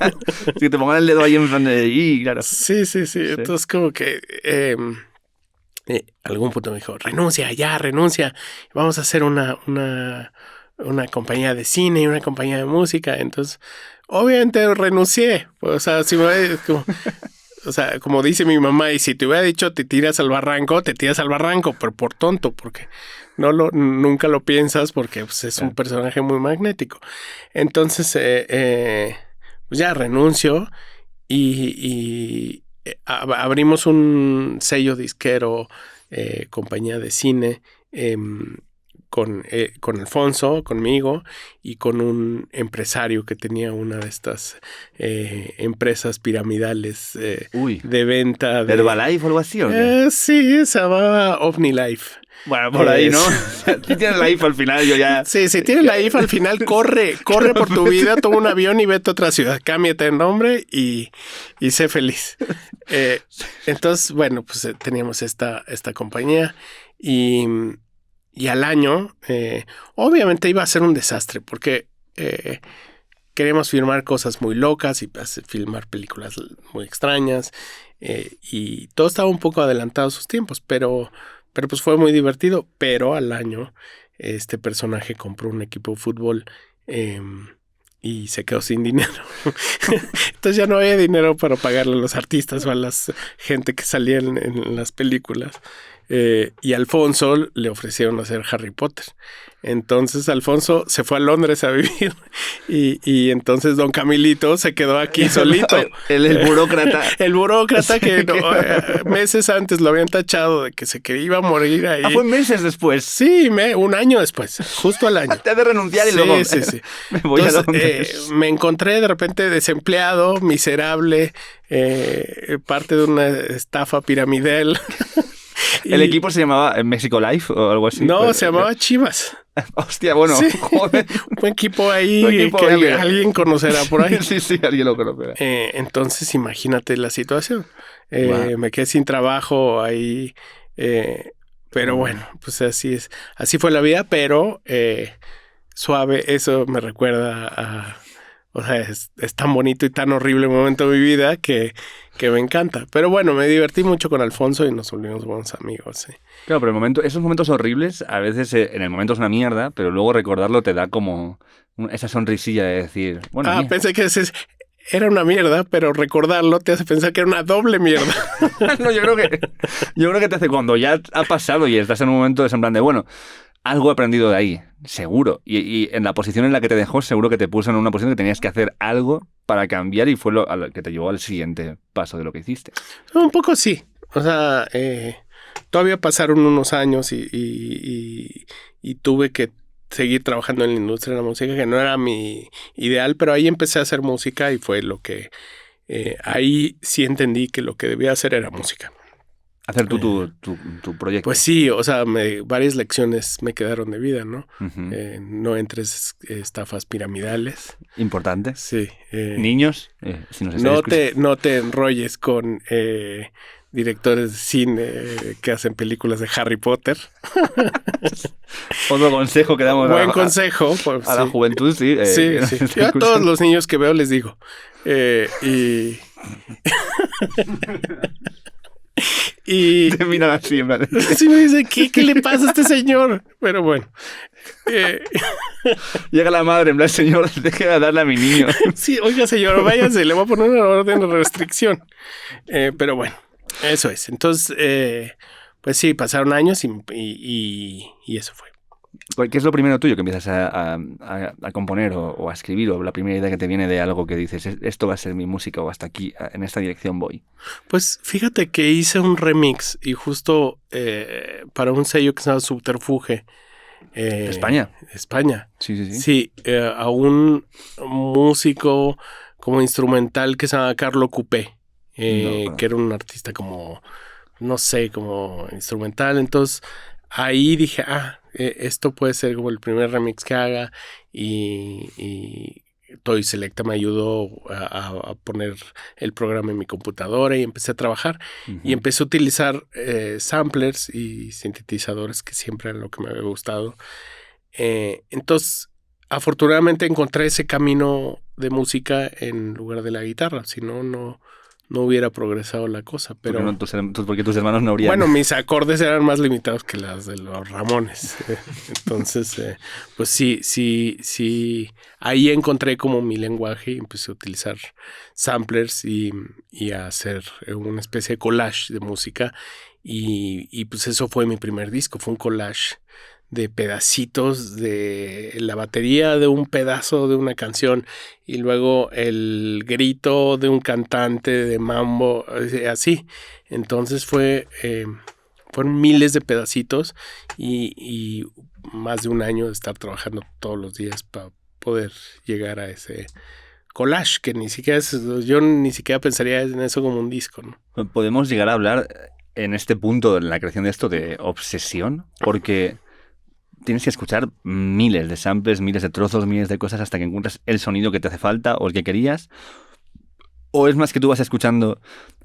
Si te pongan el dedo ahí en plan de... claro. Sí. Entonces como que... algún punto me dijo, renuncia, vamos a hacer una compañía de cine y una compañía de música. Entonces, obviamente renuncié. O sea, como dice mi mamá, y si te hubiera dicho te tiras al barranco, pero por tonto, porque nunca lo piensas, porque pues, es un personaje muy magnético. Entonces, pues ya renuncio y abrimos un sello disquero, compañía de cine, con Alfonso, conmigo y con un empresario que tenía una de estas empresas piramidales de venta. ¿De Herbalife o algo así? ¿O qué? Sí, se llamaba OmniLife. Bueno, por ahí, ¿no? Si tienes la IFA al final, yo ya... Sí, si tienes la IFA al final, corre por tu vida, toma un avión y vete a otra ciudad. Cámbiate de nombre y sé feliz. Entonces, bueno, pues teníamos esta compañía y al año, obviamente iba a ser un desastre porque queríamos filmar cosas muy locas y filmar películas muy extrañas y todo estaba un poco adelantado a sus tiempos, pero pues fue muy divertido. Pero al año este personaje compró un equipo de fútbol y se quedó sin dinero. Entonces ya no había dinero para pagarle a los artistas o a la gente que salía en las películas. Y a Alfonso le ofrecieron hacer Harry Potter. Entonces Alfonso se fue a Londres a vivir y entonces Don Camilito se quedó aquí solito. El burócrata. El burócrata que meses antes lo habían tachado de que iba a morir ahí. Fue meses después. Sí, un año después, justo al año. Te has de renunciar y luego... Sí. Me voy a Londres. Me encontré de repente desempleado, miserable, parte de una estafa piramidal. ¿El equipo se llamaba Mexico Life o algo así? No, se llamaba Chivas. Hostia, bueno, sí. Joder. Un equipo ahí que alguien conocerá por ahí. Sí, alguien lo conocerá. Entonces, imagínate la situación. Wow. Me quedé sin trabajo ahí. Pero bueno, pues así es. Así fue la vida, pero suave. Eso me recuerda a... O sea, es tan bonito y tan horrible el momento de mi vida que me encanta. Pero bueno, me divertí mucho con Alfonso y nos volvimos buenos amigos. Sí. Claro, pero esos momentos horribles, a veces en el momento es una mierda, pero luego recordarlo te da como esa sonrisilla de decir... Bueno, pensé que era una mierda, pero recordarlo te hace pensar que era una doble mierda. No, yo creo que te hace cuando ya ha pasado y estás en un momento de en plan de, bueno... Algo he aprendido de ahí, seguro. Y en la posición en la que te dejó, seguro que te puso en una posición que tenías que hacer algo para cambiar y fue lo que te llevó al siguiente paso de lo que hiciste. Un poco sí. O sea, todavía pasaron unos años y tuve que seguir trabajando en la industria de la música, que no era mi ideal, pero ahí empecé a hacer música y fue lo que... ahí sí entendí que lo que debía hacer era música. Hacer tu proyecto. Pues sí, o sea, varias lecciones me quedaron de vida, ¿no? Uh-huh. No entres estafas piramidales. Importante. Sí. Niños, si nos estáis no te enrolles con directores de cine que hacen películas de Harry Potter. Otro consejo que damos consejo. Pues, a la juventud, sí. Sí. Yo a todos los niños que veo les digo. Y te miran así, ¿vale? Sí, me dice, ¿qué le pasa a este señor? Pero bueno. Llega la madre, en plan, señor, deje de darle a mi niño. Sí, oiga, señor, váyase, le voy a poner una orden de restricción. Pero bueno, eso es. Entonces, pues sí, pasaron años y eso fue. ¿Qué es lo primero tuyo que empiezas a componer o a escribir? O la primera idea que te viene de algo que dices, esto va a ser mi música o hasta aquí, en esta dirección voy. Pues fíjate que hice un remix y justo para un sello que se llama Subterfuge. ¿De España? España. Sí. Sí, a un músico como instrumental que se llama Carlo Coupé, que era un artista como, no sé, como instrumental. Entonces ahí dije, esto puede ser como el primer remix que haga, y Toy Selecta me ayudó a poner el programa en mi computadora y empecé a trabajar. Y empecé a utilizar samplers y sintetizadores, que siempre era lo que me había gustado. Entonces, afortunadamente encontré ese camino de música en lugar de la guitarra, si no, no hubiera progresado la cosa. Pero porque tus hermanos no habrían... Bueno, mis acordes eran más limitados que las de los Ramones. Entonces, pues sí, ahí encontré como mi lenguaje y empecé a utilizar samplers y a hacer una especie de collage de música. Y pues eso fue mi primer disco, fue un collage de pedacitos de la batería de un pedazo de una canción y luego el grito de un cantante de mambo, así. Entonces fueron miles de pedacitos y más de un año de estar trabajando todos los días para poder llegar a ese collage, que yo ni siquiera pensaría en eso como un disco, ¿no? Podemos llegar a hablar en este punto, en la creación de esto, de obsesión, porque tienes que escuchar miles de samples, miles de trozos, miles de cosas hasta que encuentras el sonido que te hace falta o el que querías. ¿O es más que tú vas escuchando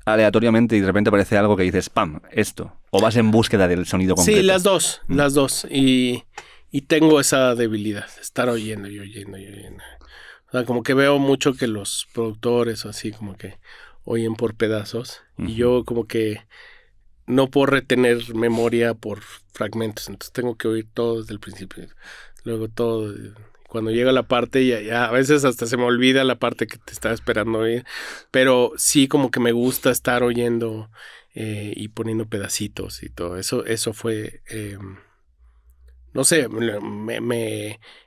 aleatoriamente y de repente aparece algo que dices, ¡pam!, esto? ¿O vas en búsqueda del sonido completo? Sí, las dos. Y tengo esa debilidad, estar oyendo. O sea, como que veo mucho que los productores o así como que oyen por pedazos. Y yo como que no puedo retener memoria por fragmentos, entonces tengo que oír todo desde el principio. Luego todo, cuando llega la parte, ya a veces hasta se me olvida la parte que te estaba esperando oír, pero sí como que me gusta estar oyendo y poniendo pedacitos y todo. Eso fue, no sé,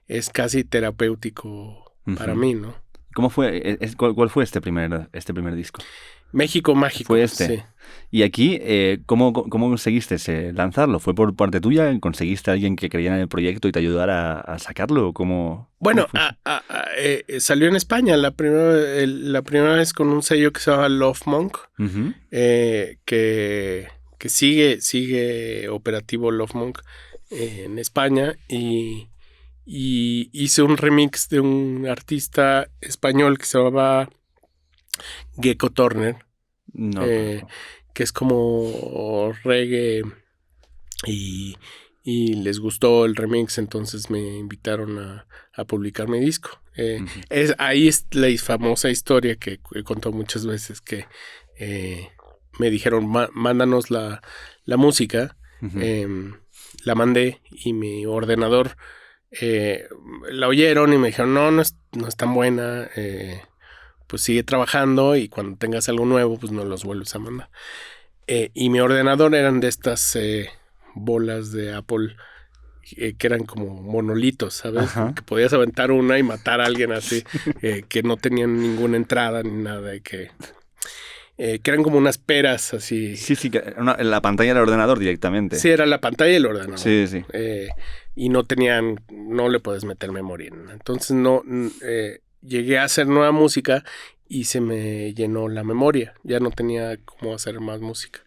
es casi terapéutico para mí, ¿no? ¿Cómo fue? ¿Cuál fue este primer disco? México Mágico. Fue este. Sí. Y aquí, ¿cómo conseguiste lanzarlo? ¿Fue por parte tuya? ¿Conseguiste a alguien que creyera en el proyecto y te ayudara a sacarlo? Bueno, salió en España la primera vez con un sello que se llama Love Monk, que sigue operativo Love Monk en España, y hice un remix de un artista español que se llamaba Gecko Turner, que es como reggae, y les gustó el remix, entonces me invitaron a publicar mi disco. Ahí es la famosa historia que he contado muchas veces, que me dijeron, mándanos la música. La mandé y mi ordenador la oyeron y me dijeron, no es tan buena, pues sigue trabajando y cuando tengas algo nuevo, pues no los vuelves a mandar. Y mi ordenador eran de estas bolas de Apple que eran como monolitos, ¿sabes? Que podías aventar una y matar a alguien así, que no tenían ninguna entrada ni nada, y que eran como unas peras así. Sí, que la pantalla del ordenador directamente. Sí, era la pantalla del ordenador. Sí. Y no le puedes meter memoria. Entonces llegué a hacer nueva música y se me llenó la memoria. Ya no tenía cómo hacer más música.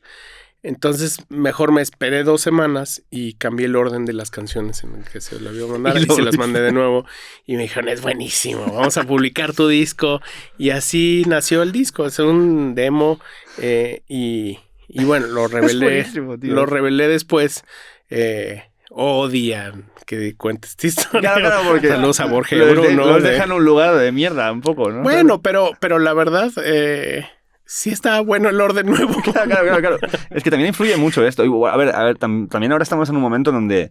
Entonces, mejor me esperé 2 semanas y cambié el orden de las canciones en el que se lo iba a mandar y se las mandé de nuevo. Y me dijeron, es buenísimo, vamos a publicar tu disco. Y así nació el disco. Es un demo y bueno, lo revelé. Lo revelé después. Odian que cuentes esta historia. Claro, porque saludos a Borja Euro, ¿no? Los dejan en un lugar de mierda un poco, ¿no? Bueno, pero la verdad, sí está bueno el orden nuevo. Claro. Es que también influye mucho esto. A ver, también ahora estamos en un momento donde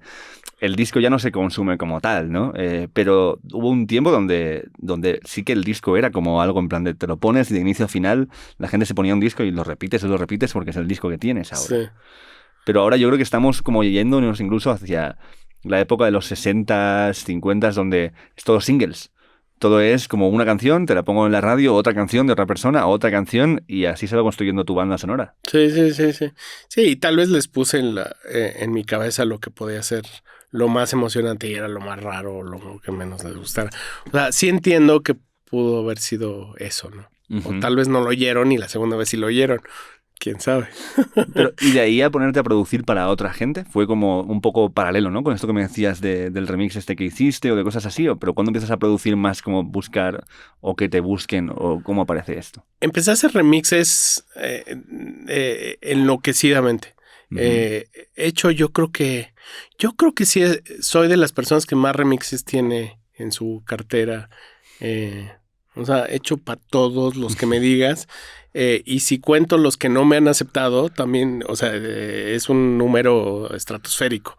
el disco ya no se consume como tal, ¿no? Pero hubo un tiempo donde sí que el disco era como algo en plan de te lo pones y de inicio a final la gente se ponía un disco y lo repites porque es el disco que tienes ahora. Sí. Pero ahora yo creo que estamos como yéndonos incluso hacia la época de los 60s, 50s, donde es todo singles. Todo es como una canción, te la pongo en la radio, otra canción de otra persona, otra canción, y así se va construyendo tu banda sonora. Sí. Sí, y tal vez les puse en mi cabeza lo que podía ser lo más emocionante y era lo más raro, lo que menos les gustara. O sea, sí entiendo que pudo haber sido eso, ¿no? O tal vez no lo oyeron y la segunda vez sí lo oyeron. ¿Quién sabe? Pero, y de ahí a ponerte a producir para otra gente, fue como un poco paralelo, ¿no? Con esto que me decías del remix este que hiciste o de cosas así, pero ¿cuándo empiezas a producir más como buscar o que te busquen o cómo aparece esto? Empecé a hacer remixes enloquecidamente. Hecho, yo creo que sí soy de las personas que más remixes tiene en su cartera. O sea, hecho para todos los que me digas. Y si cuento los que no me han aceptado, también, o sea, es un número estratosférico.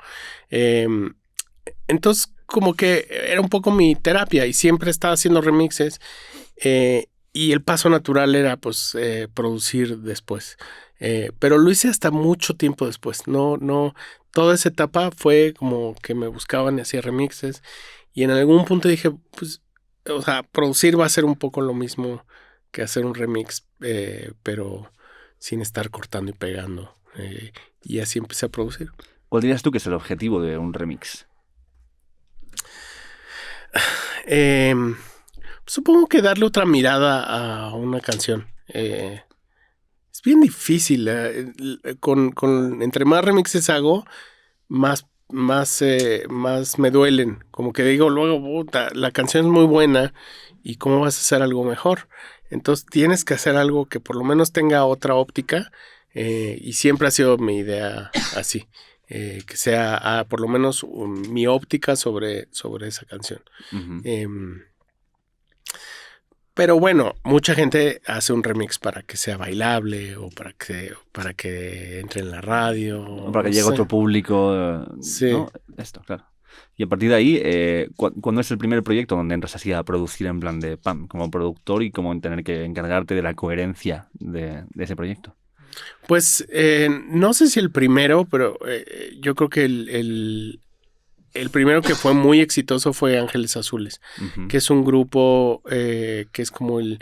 Entonces, como que era un poco mi terapia y siempre estaba haciendo remixes. Y el paso natural era, pues, producir después. Pero lo hice hasta mucho tiempo después. No, toda esa etapa fue como que me buscaban y hacía remixes. Y en algún punto dije, pues, o sea, producir va a ser un poco lo mismo que hacer un remix, pero sin estar cortando y pegando. Y así empecé a producir. ¿Cuál dirías tú que es el objetivo de un remix? Supongo que darle otra mirada a una canción. Es bien difícil. Entre más remixes hago, más me duelen. Como que digo luego, puta, la canción es muy buena y ¿cómo vas a hacer algo mejor? Entonces tienes que hacer algo que por lo menos tenga otra óptica y siempre ha sido mi idea así. Que sea por lo menos mi óptica sobre esa canción. Pero bueno, mucha gente hace un remix para que sea bailable o para que entre en la radio. O para que llegue otro público. Sí. ¿No? Esto, claro. Y a partir de ahí, ¿cuándo es el primer proyecto donde entras así a producir en plan de PAM, como productor y como tener que encargarte de la coherencia de ese proyecto? Pues no sé si el primero, pero yo creo que el primero que fue muy exitoso fue Ángeles Azules, que es un grupo que es como el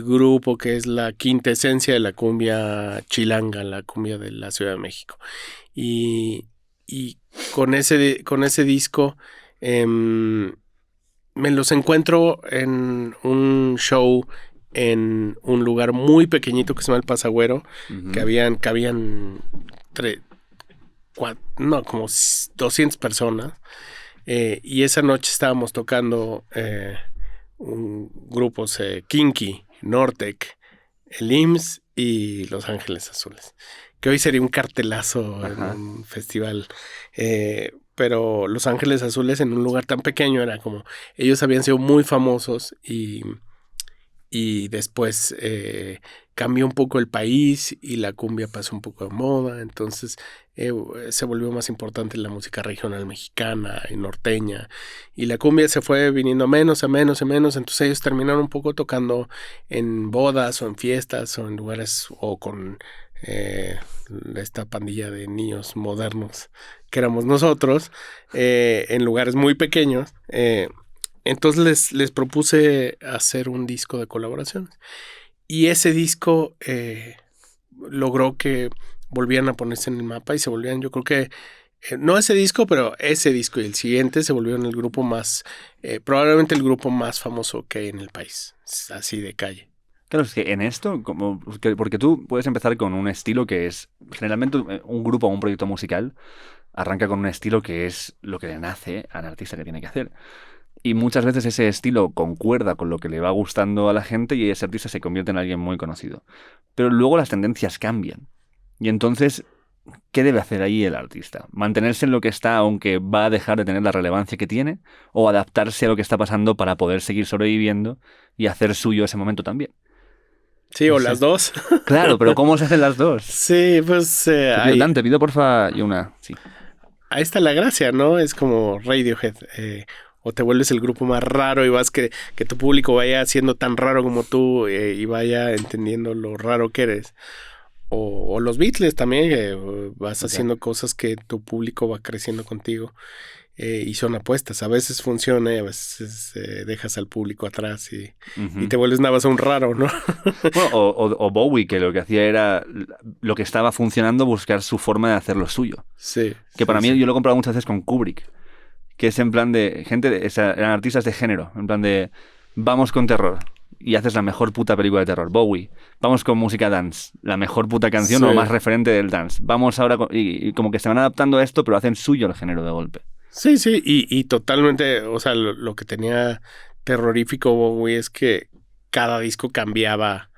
grupo que es la quintesencia de la cumbia chilanga, la cumbia de la Ciudad de México. Y con ese disco me los encuentro en un show en un lugar muy pequeñito que se llama El Pasagüero, que habían como 200 personas. Y esa noche estábamos tocando grupos Kinky, Nortec, el IMSS y Los Ángeles Azules. Que hoy sería un cartelazo en un festival. Pero Los Ángeles Azules en un lugar tan pequeño era como... Ellos habían sido muy famosos y después cambió un poco el país y la cumbia pasó un poco de moda, entonces se volvió más importante la música regional mexicana y norteña, y la cumbia se fue viniendo a menos, entonces ellos terminaron un poco tocando en bodas o en fiestas o en lugares o con esta pandilla de niños modernos que éramos nosotros, en lugares muy pequeños. Entonces les propuse hacer un disco de colaboraciones. Y ese disco logró que volvieran a ponerse en el mapa y se volvían, yo creo que, no ese disco, pero ese disco y el siguiente se volvieron el grupo más, probablemente el grupo más famoso que hay en el país, así de calle. Claro, es que en esto, porque tú puedes empezar con un estilo que es, generalmente un grupo o un proyecto musical arranca con un estilo que es lo que le nace al artista que tiene que hacer. Y muchas veces ese estilo concuerda con lo que le va gustando a la gente y ese artista se convierte en alguien muy conocido. Pero luego las tendencias cambian. Y entonces, ¿qué debe hacer ahí el artista? ¿Mantenerse en lo que está aunque va a dejar de tener la relevancia que tiene? ¿O adaptarse a lo que está pasando para poder seguir sobreviviendo y hacer suyo ese momento también? Sí, o las dos. Claro, pero ¿cómo se hacen las dos? Sí, pues... Dan, te pido porfa y una... Sí. Ahí está la gracia, ¿no? Es como Radiohead. O te vuelves el grupo más raro y vas que tu público vaya siendo tan raro como tú y vaya entendiendo lo raro que eres. O los Beatles también, vas haciendo cosas que tu público va creciendo contigo. y son apuestas. A veces funciona y a veces dejas al público atrás y te vuelves nada más un raro, ¿no? Bueno, o Bowie, que lo que hacía era lo que estaba funcionando, buscar su forma de hacer lo suyo. Sí. Que para mí, yo lo he comprado muchas veces con Kubrick, que es en plan de eran artistas de género, en plan de vamos con terror y haces la mejor puta película de terror. Bowie, vamos con música dance, la mejor puta canción o más referente del dance. Vamos ahora y como que se van adaptando a esto, pero hacen suyo el género de golpe. Sí, y totalmente, o sea, lo que tenía terrorífico Bowie es que cada disco cambiaba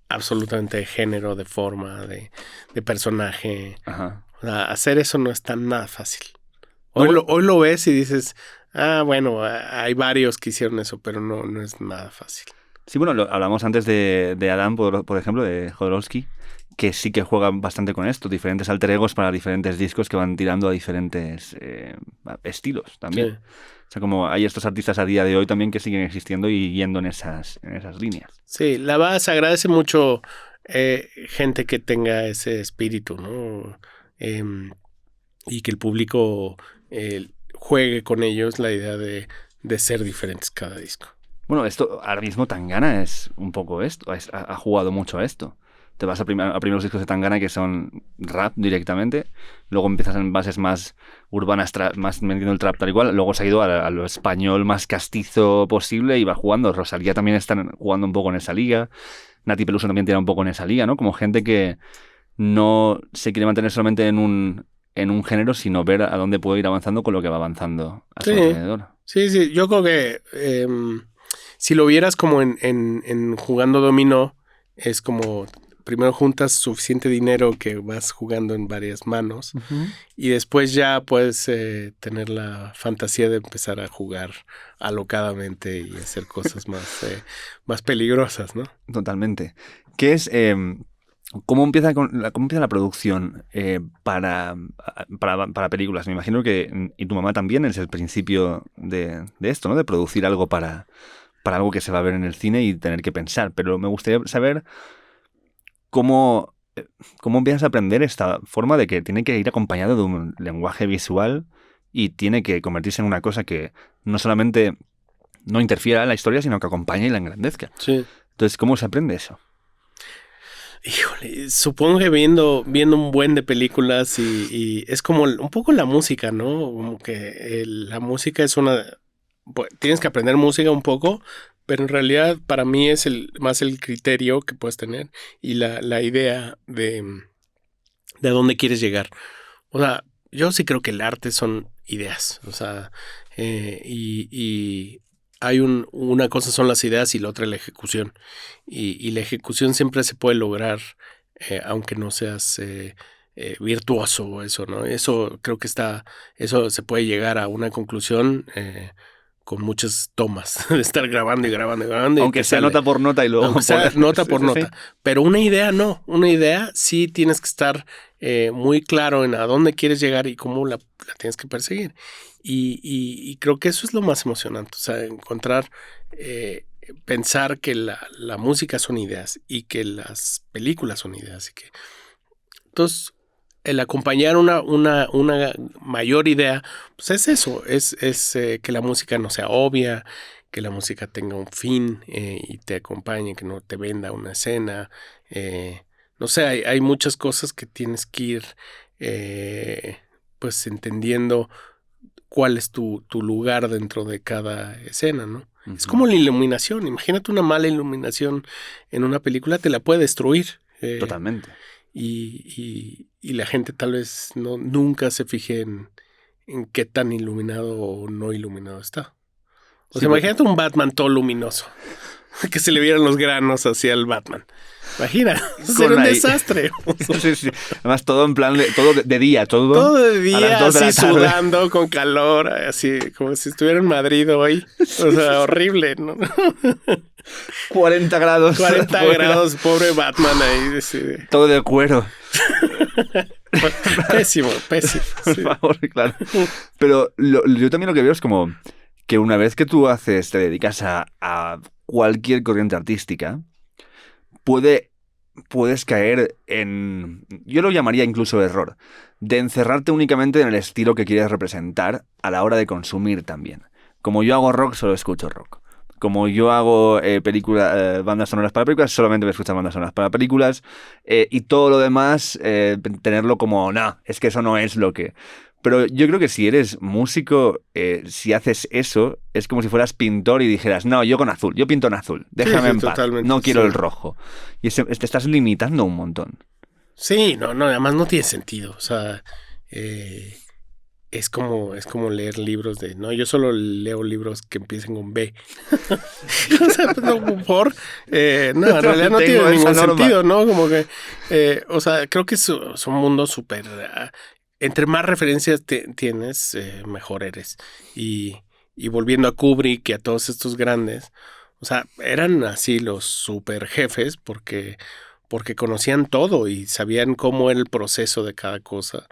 absolutamente de género, de forma, de personaje. Ajá. O sea, hacer eso no es tan nada fácil. Hoy lo ves y dices, bueno, hay varios que hicieron eso, pero no es nada fácil. Sí, bueno, hablamos antes de Adam, por ejemplo, de Jodorowsky, que sí que juega bastante con esto, diferentes alter egos para diferentes discos que van tirando a diferentes estilos también. Sí. O sea, como hay estos artistas a día de hoy también que siguen existiendo y yendo en esas líneas. Sí, la verdad se agradece mucho gente que tenga ese espíritu, ¿no? Y que el público juegue con ellos la idea de ser diferentes cada disco. Bueno, esto ahora mismo Tangana es un poco esto, ha jugado mucho a esto. Te vas a primeros discos de Tangana que son rap directamente, luego empiezas en bases más urbanas, más metiendo el trap tal y cual, luego se ha ido a lo español más castizo posible y va jugando. Rosalía también está jugando un poco en esa liga, Nati Peluso también tira un poco en esa liga, ¿no? Como gente que no se quiere mantener solamente en un género, sino ver a dónde puede ir avanzando con lo que va avanzando a su alrededor. Sí, yo creo que si lo vieras como en jugando dominó, es como primero juntas suficiente dinero que vas jugando en varias manos y después ya puedes tener la fantasía de empezar a jugar alocadamente y hacer cosas más peligrosas, ¿no? Totalmente. ¿Qué es... ¿Cómo empieza la producción para películas? Me imagino que, y tu mamá también, es el principio de esto, ¿no? De producir algo para algo que se va a ver en el cine y tener que pensar. Pero me gustaría saber cómo empiezas a aprender esta forma de que tiene que ir acompañado de un lenguaje visual y tiene que convertirse en una cosa que no solamente no interfiera en la historia, sino que acompañe y la engrandezca. Sí. Entonces, ¿cómo se aprende eso? Híjole, supongo que viendo un buen de películas y es como un poco la música, ¿no? Como que la música es tienes que aprender música un poco, pero en realidad para mí es más el criterio que puedes tener y la idea de dónde quieres llegar. O sea, yo sí creo que el arte son ideas, o sea, y hay una cosa son las ideas y la otra la ejecución. Y la ejecución siempre se puede lograr, aunque no seas virtuoso o eso, ¿no? Eso creo que eso se puede llegar a una conclusión con muchas tomas, de estar grabando y grabando y grabando. Aunque sea nota por nota y luego... Aunque sea nota por nota. Pero una idea no. Una idea sí tienes que estar muy claro en a dónde quieres llegar y cómo la tienes que perseguir. Y creo que eso es lo más emocionante. O sea, encontrar... pensar que la música son ideas y que las películas son ideas. Entonces, el acompañar una mayor idea, pues es eso, es que la música no sea obvia, que la música tenga un fin y te acompañe, que no te venda una escena. No sé, hay muchas cosas que tienes que ir pues entendiendo cuál es tu lugar dentro de cada escena, ¿no? Uh-huh. Es como la iluminación. Imagínate una mala iluminación en una película, te la puede destruir. Totalmente. Y la gente tal vez nunca se fije en qué tan iluminado o no iluminado está. O sea, imagínate un Batman todo luminoso. Que se le vieran los granos hacia el Batman. Imagina, sería un desastre. Sí. Además, todo en plan, todo de día. Todo de día, así sudando, con calor, así como si estuviera en Madrid hoy. O sea, horrible, ¿no? 40 grados. 40 grados, pobre Batman ahí. Sí. Todo de cuero. Pésimo. Por favor, claro. Pero yo también lo que veo es como que una vez que tú te dedicas a cualquier corriente artística, puede puedes caer en, yo lo llamaría incluso error, de encerrarte únicamente en el estilo que quieres representar a la hora de consumir también. Como yo hago rock, solo escucho rock. Como yo hago bandas sonoras para películas, solamente voy a escuchar bandas sonoras para películas. Y todo lo demás, tenerlo como, es que eso no es lo que... Pero yo creo que si eres músico, si haces eso, es como si fueras pintor y dijeras, no, yo con azul, yo pinto en azul, déjame en paz, no quiero el rojo. Y te estás limitando un montón. Sí, no, además no tiene sentido. O sea, es como leer libros de, no, yo solo leo libros que empiecen con B. O sea, no, en realidad no tiene ningún sentido, ¿no? Como que, o sea, creo que es un mundo súper... entre más referencias tienes, mejor eres. Y volviendo a Kubrick y a todos estos grandes, o sea, eran así los super jefes porque conocían todo y sabían cómo era el proceso de cada cosa.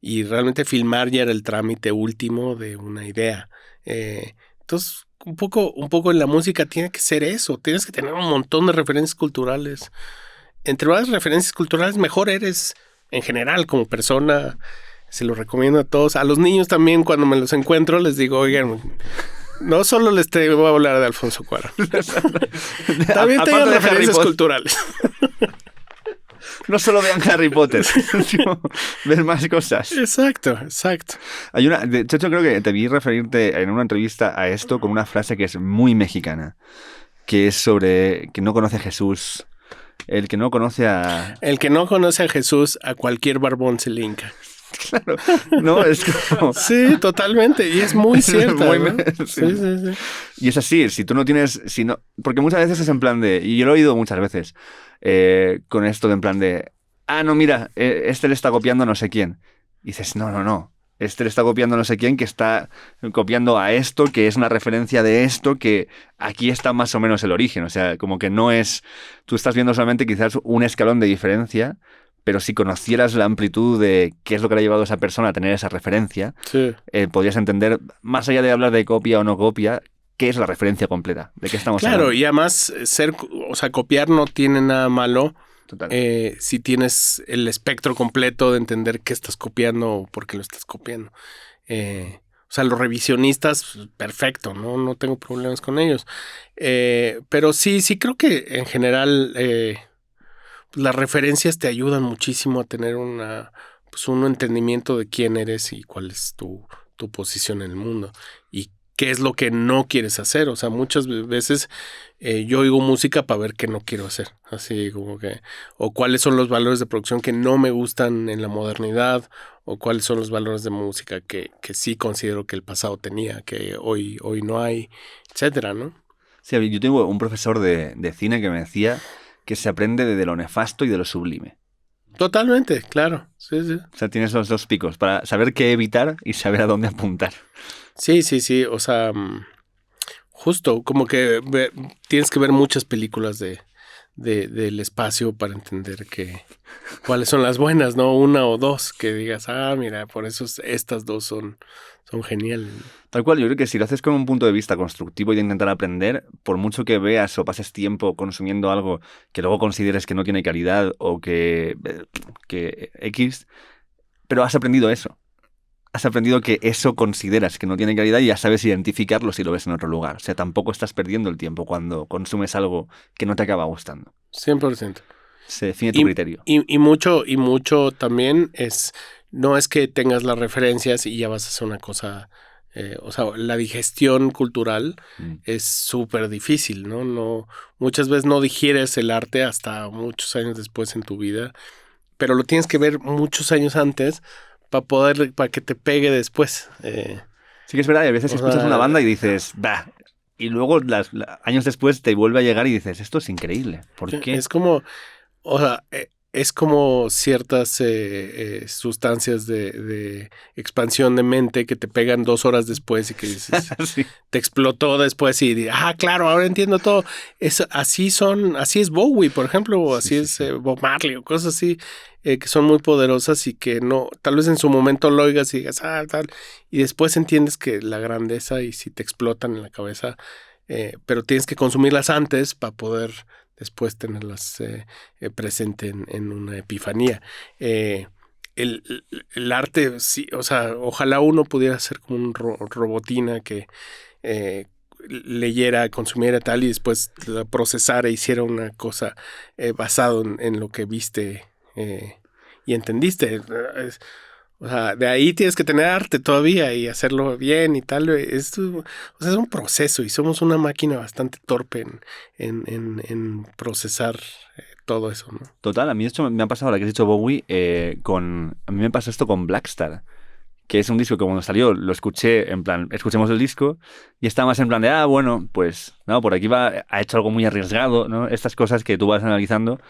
Y realmente filmar ya era el trámite último de una idea. Entonces, un poco en la música tiene que ser eso. Tienes que tener un montón de referencias culturales. Entre más referencias culturales, mejor eres en general como persona. Se lo recomiendo a todos. A los niños también, cuando me los encuentro, les digo, oigan, no solo les voy a hablar de Alfonso Cuarón. También tengan referencias culturales. No solo vean Harry Potter, sino ver más cosas. Exacto. Hay de hecho, creo que te vi referirte en una entrevista a esto con una frase que es muy mexicana, que es sobre que no conoce a Jesús. El que no conoce a Jesús, a cualquier barbón se le hinca. Claro, no, es como... Sí, totalmente, y es muy cierto, ¿no? Sí. Y es así, si tú no tienes... porque muchas veces es en plan de... Y yo lo he oído muchas veces con esto de en plan de... no, mira, este le está copiando a no sé quién. Y dices, no. Este le está copiando a no sé quién, que está copiando a esto, que es una referencia de esto, que aquí está más o menos el origen. O sea, como que no es... Tú estás viendo solamente quizás un escalón de diferencia, pero si conocieras la amplitud de qué es lo que le ha llevado a esa persona a tener esa referencia, sí, podrías entender, más allá de hablar de copia o no copia, qué es la referencia completa, de qué estamos hablando. Claro, y además copiar no tiene nada malo. Total. Si tienes el espectro completo de entender qué estás copiando o por qué lo estás copiando. Los revisionistas, perfecto, no tengo problemas con ellos. Pero sí creo que en general las referencias te ayudan muchísimo a tener un entendimiento de quién eres y cuál es tu posición en el mundo y qué es lo que no quieres hacer. O sea, muchas veces yo oigo música para ver qué no quiero hacer. Así como que, o cuáles son los valores de producción que no me gustan en la modernidad, o cuáles son los valores de música que sí considero que el pasado tenía, que hoy no hay, etcétera, ¿no? Sí, yo tengo un profesor de cine que me decía que se aprende de lo nefasto y de lo sublime. Totalmente, claro. Sí. O sea, tienes los dos picos para saber qué evitar y saber a dónde apuntar. Sí. O sea, justo como que tienes que ver muchas películas del espacio para entender cuáles son las buenas, ¿no? Una o dos que digas, mira, por eso estas dos son geniales. Tal cual, yo creo que si lo haces con un punto de vista constructivo y de intentar aprender, por mucho que veas o pases tiempo consumiendo algo que luego consideres que no tiene calidad o que X, pero has aprendido eso. Has aprendido que eso consideras que no tiene calidad y ya sabes identificarlo si lo ves en otro lugar. O sea, tampoco estás perdiendo el tiempo cuando consumes algo que no te acaba gustando. 100%. Se define tu criterio. Y mucho también no es que tengas las referencias y ya vas a hacer una cosa... la digestión cultural es súper difícil, ¿no? Muchas veces no digieres el arte hasta muchos años después en tu vida, pero lo tienes que ver muchos años antes para que te pegue después. Sí que es verdad, y a veces escuchas una banda y dices, bah, y luego años después te vuelve a llegar y dices, esto es increíble, ¿por qué? Es como, es como ciertas sustancias de expansión de mente que te pegan 2 horas después y que dices, sí, te explotó después y claro, ahora entiendo todo. Así es Bowie, por ejemplo, o así es Bob Marley, o cosas así que son muy poderosas y que no, tal vez en su momento lo oigas y digas, tal, y después entiendes que la grandeza y si te explotan en la cabeza, pero tienes que consumirlas antes para poder después tenerlas presente en una epifanía. El arte, sí, o sea, ojalá uno pudiera ser como un robotina que leyera, consumiera tal y después la procesara, hiciera una cosa basado en lo que viste y entendiste. O sea, de ahí tienes que tener arte todavía y hacerlo bien y tal. Es un proceso y somos una máquina bastante torpe en procesar todo eso, ¿no? Total, a mí esto me ha pasado, ahora que has dicho Bowie, a mí me pasó esto con Blackstar, que es un disco que cuando salió lo escuché, en plan, escuchemos el disco, y estaba más en plan de, bueno, pues, no, por aquí ha hecho algo muy arriesgado, ¿no? Estas cosas que tú vas analizando,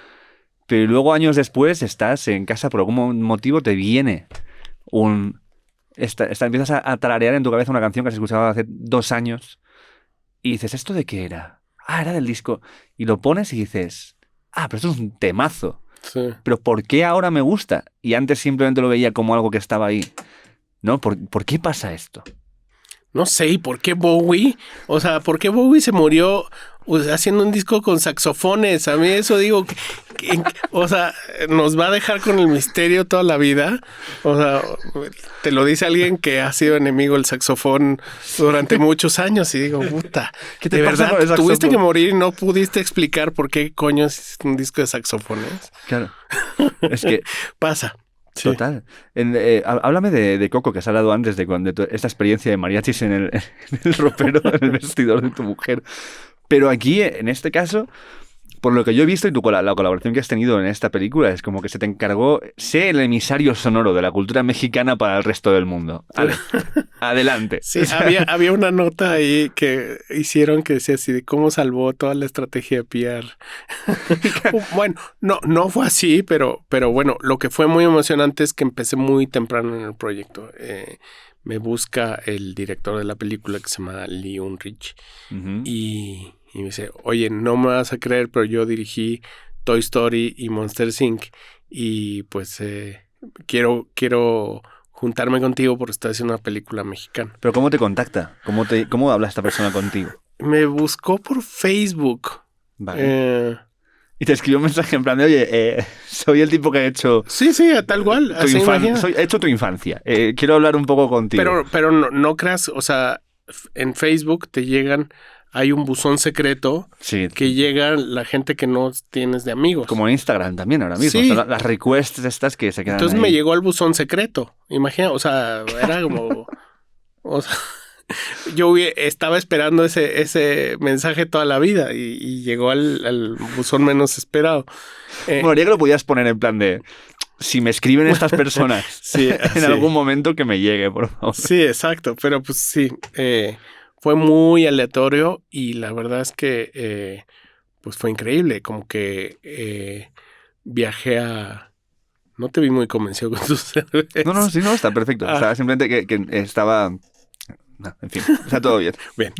pero luego años después estás en casa, por algún motivo te viene empiezas a tararear en tu cabeza una canción que has escuchado hace 2 años, y dices, ¿esto de qué era? Era del disco, y lo pones y dices, pero esto es un temazo. Sí. Pero ¿por qué ahora me gusta? Y antes simplemente lo veía como algo que estaba ahí. ¿No? ¿Por qué pasa esto? No sé, ¿y por qué Bowie? O sea, ¿por qué Bowie se murió haciendo un disco con saxofones? A mí eso digo, o sea, nos va a dejar con el misterio toda la vida. O sea, te lo dice alguien que ha sido enemigo del saxofón durante muchos años y digo, puta, ¿qué te de pasa verdad con el saxofón? tuviste que morir y no pudiste explicar por qué coño es un disco de saxofones. Claro. Es que pasa. Sí. Total. Háblame de Coco, que has hablado antes de esta experiencia de mariachis en el ropero, en el vestidor de tu mujer. Pero aquí, en este caso, por lo que yo he visto y la colaboración que has tenido en esta película, es como que se te encargó ser el emisario sonoro de la cultura mexicana para el resto del mundo. Adelante. Sí, había una nota ahí que hicieron que decía así de cómo salvó toda la estrategia de PR. Bueno, no fue así, pero bueno, lo que fue muy emocionante es que empecé muy temprano en el proyecto. Me busca el director de la película que se llama Lee Unrich y me dice, oye, no me vas a creer, pero yo dirigí Toy Story y Monsters, Inc. Y pues quiero juntarme contigo porque estoy haciendo una película mexicana. ¿Pero cómo te contacta? ¿Cómo habla esta persona contigo? Me buscó por Facebook. Vale. Y te escribió un mensaje en plan de, oye, soy el tipo que ha hecho... Sí, tal cual. He hecho tu infancia. Quiero hablar un poco contigo. Pero no creas, o sea, en Facebook te llegan... Hay un buzón secreto que llega la gente que no tienes de amigos. Como en Instagram también ahora mismo. Sí. Las requests estas que se quedan Entonces ahí. me llegó al buzón secreto. Imagina, o sea, era como... o sea, yo estaba esperando ese mensaje toda la vida y llegó al buzón menos esperado. Bueno, haría que lo podías poner en plan de... Si me escriben estas personas en algún momento que me llegue, por favor. Sí, exacto. Pero pues sí... fue muy aleatorio y la verdad es que pues fue increíble. Como que viajé a... No te vi muy convencido con tus cervezas. No, sí, está perfecto. O sea, simplemente que estaba... No, en fin, está todo bien. Bien.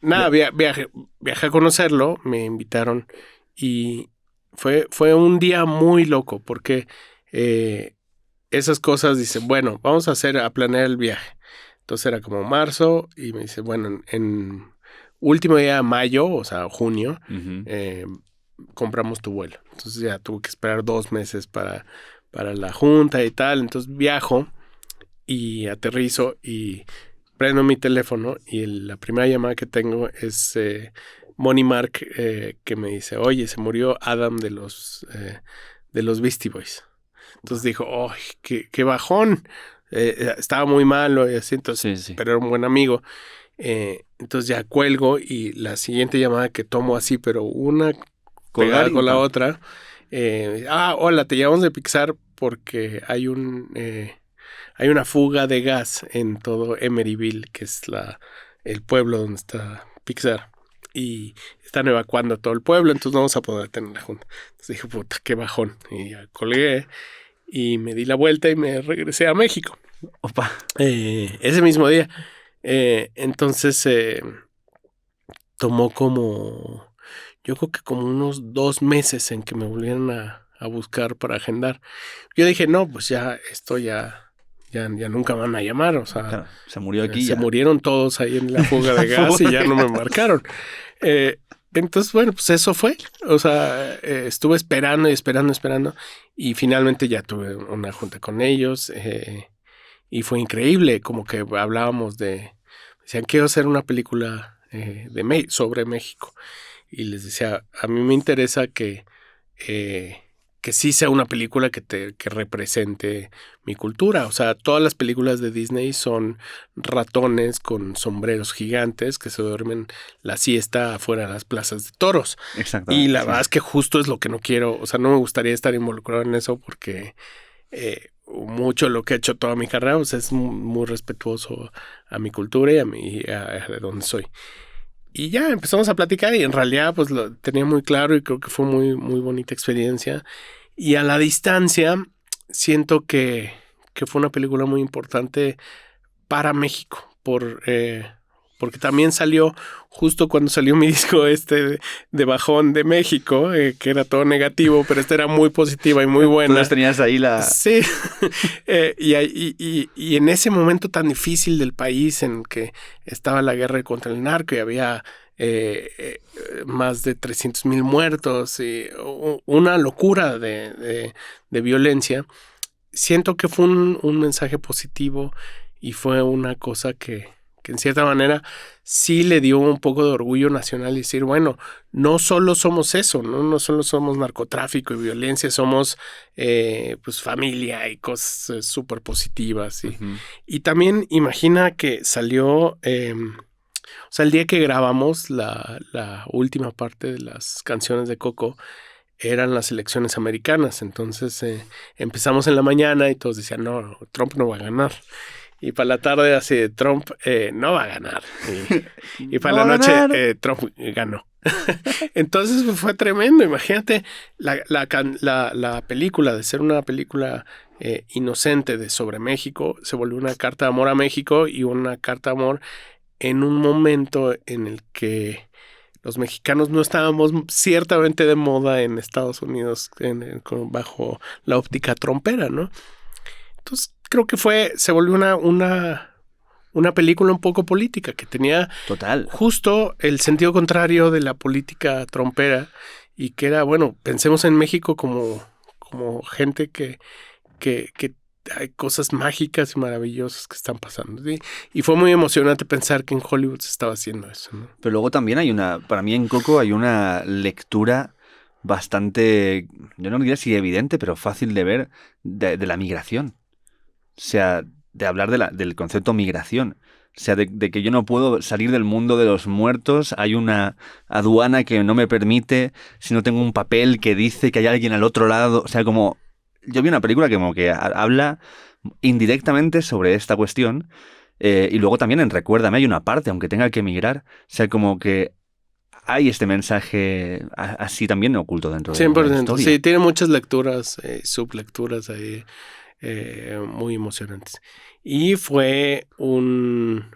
Nada, viajé a conocerlo, me invitaron y fue un día muy loco porque esas cosas dicen, bueno, vamos a planear el viaje. Entonces era como marzo y me dice, bueno, en último día de mayo, o sea, junio, compramos tu vuelo. Entonces ya tuve que esperar 2 meses para la junta y tal. Entonces viajo y aterrizo y prendo mi teléfono y la primera llamada que tengo es Moni Mark que me dice, oye, se murió Adam de los Beastie Boys. Entonces dijo, ¡ay, qué bajón! Estaba muy malo y así, entonces, sí. Pero era un buen amigo. Entonces ya cuelgo y la siguiente llamada que tomo así, pero una pegada con la otra. Hola, te llamamos de Pixar porque hay una fuga de gas en todo Emeryville, que es el pueblo donde está Pixar. Y están evacuando a todo el pueblo, entonces no vamos a poder tener la junta. Entonces dije, puta, qué bajón. Y ya colgué. Y me di la vuelta y me regresé a México. Opa. Ese mismo día. Entonces tomó yo creo que como unos 2 meses en que me volvieran a buscar para agendar. Yo dije, no, pues ya esto ya nunca van a llamar. O sea, claro, se murió aquí. Se murieron todos ahí en la fuga de gas y ya no me marcaron. entonces, bueno, pues eso fue. O sea, estuve esperando y esperando. Y finalmente ya tuve una junta con ellos. Y fue increíble. Como que hablábamos decían, quiero hacer una película sobre México. Y les decía, a mí me interesa que sí sea una película que represente mi cultura. O sea, todas las películas de Disney son ratones con sombreros gigantes que se duermen la siesta afuera de las plazas de toros. Exactamente. Y la verdad es que justo es lo que no quiero. O sea, no me gustaría estar involucrado en eso porque mucho lo que he hecho toda mi carrera, o sea, es muy respetuoso a mi cultura y a de donde soy. Y ya empezamos a platicar y en realidad pues lo tenía muy claro y creo que fue muy, muy bonita experiencia. Y a la distancia siento que fue una película muy importante para México porque también salió justo cuando salió mi disco de Bajón de México, que era todo negativo, pero esta era muy positiva y muy buena. Tú las tenías ahí Sí, y en ese momento tan difícil del país en que estaba la guerra contra el narco y había más de 300,000 muertos y una locura de violencia, siento que fue un mensaje positivo y fue una cosa que en cierta manera sí le dio un poco de orgullo nacional y decir, bueno, no solo somos eso, no solo somos narcotráfico y violencia, somos pues familia y cosas súper positivas. Y también imagina que salió, o sea, el día que grabamos la última parte de las canciones de Coco, eran las elecciones americanas, entonces empezamos en la mañana y todos decían, no, Trump no va a ganar. Y para la tarde así, Trump no va a ganar. Y para la noche Trump ganó. Entonces fue tremendo. Imagínate la película, de ser una película inocente sobre México, se volvió una carta de amor a México y una carta de amor en un momento en el que los mexicanos no estábamos ciertamente de moda en Estados Unidos bajo la óptica trompera, ¿no? Entonces creo que se volvió una película un poco política que tenía Total. Justo el sentido contrario de la política trompera y que era, bueno, pensemos en México como gente que hay cosas mágicas y maravillosas que están pasando, ¿sí? Y fue muy emocionante pensar que en Hollywood se estaba haciendo eso, ¿no? Pero luego también para mí en Coco hay una lectura bastante, yo no diría si evidente, pero fácil de ver de la migración. O sea, de hablar del concepto migración. O sea, de que yo no puedo salir del mundo de los muertos, hay una aduana que no me permite, si no tengo un papel que dice que hay alguien al otro lado. O sea, como yo vi una película que como que habla indirectamente sobre esta cuestión y luego también en Recuérdame hay una parte, aunque tenga que emigrar. O sea, como que hay este mensaje así también oculto dentro de la historia. Sí, tiene muchas lecturas, sublecturas ahí. Muy emocionantes. Y fue un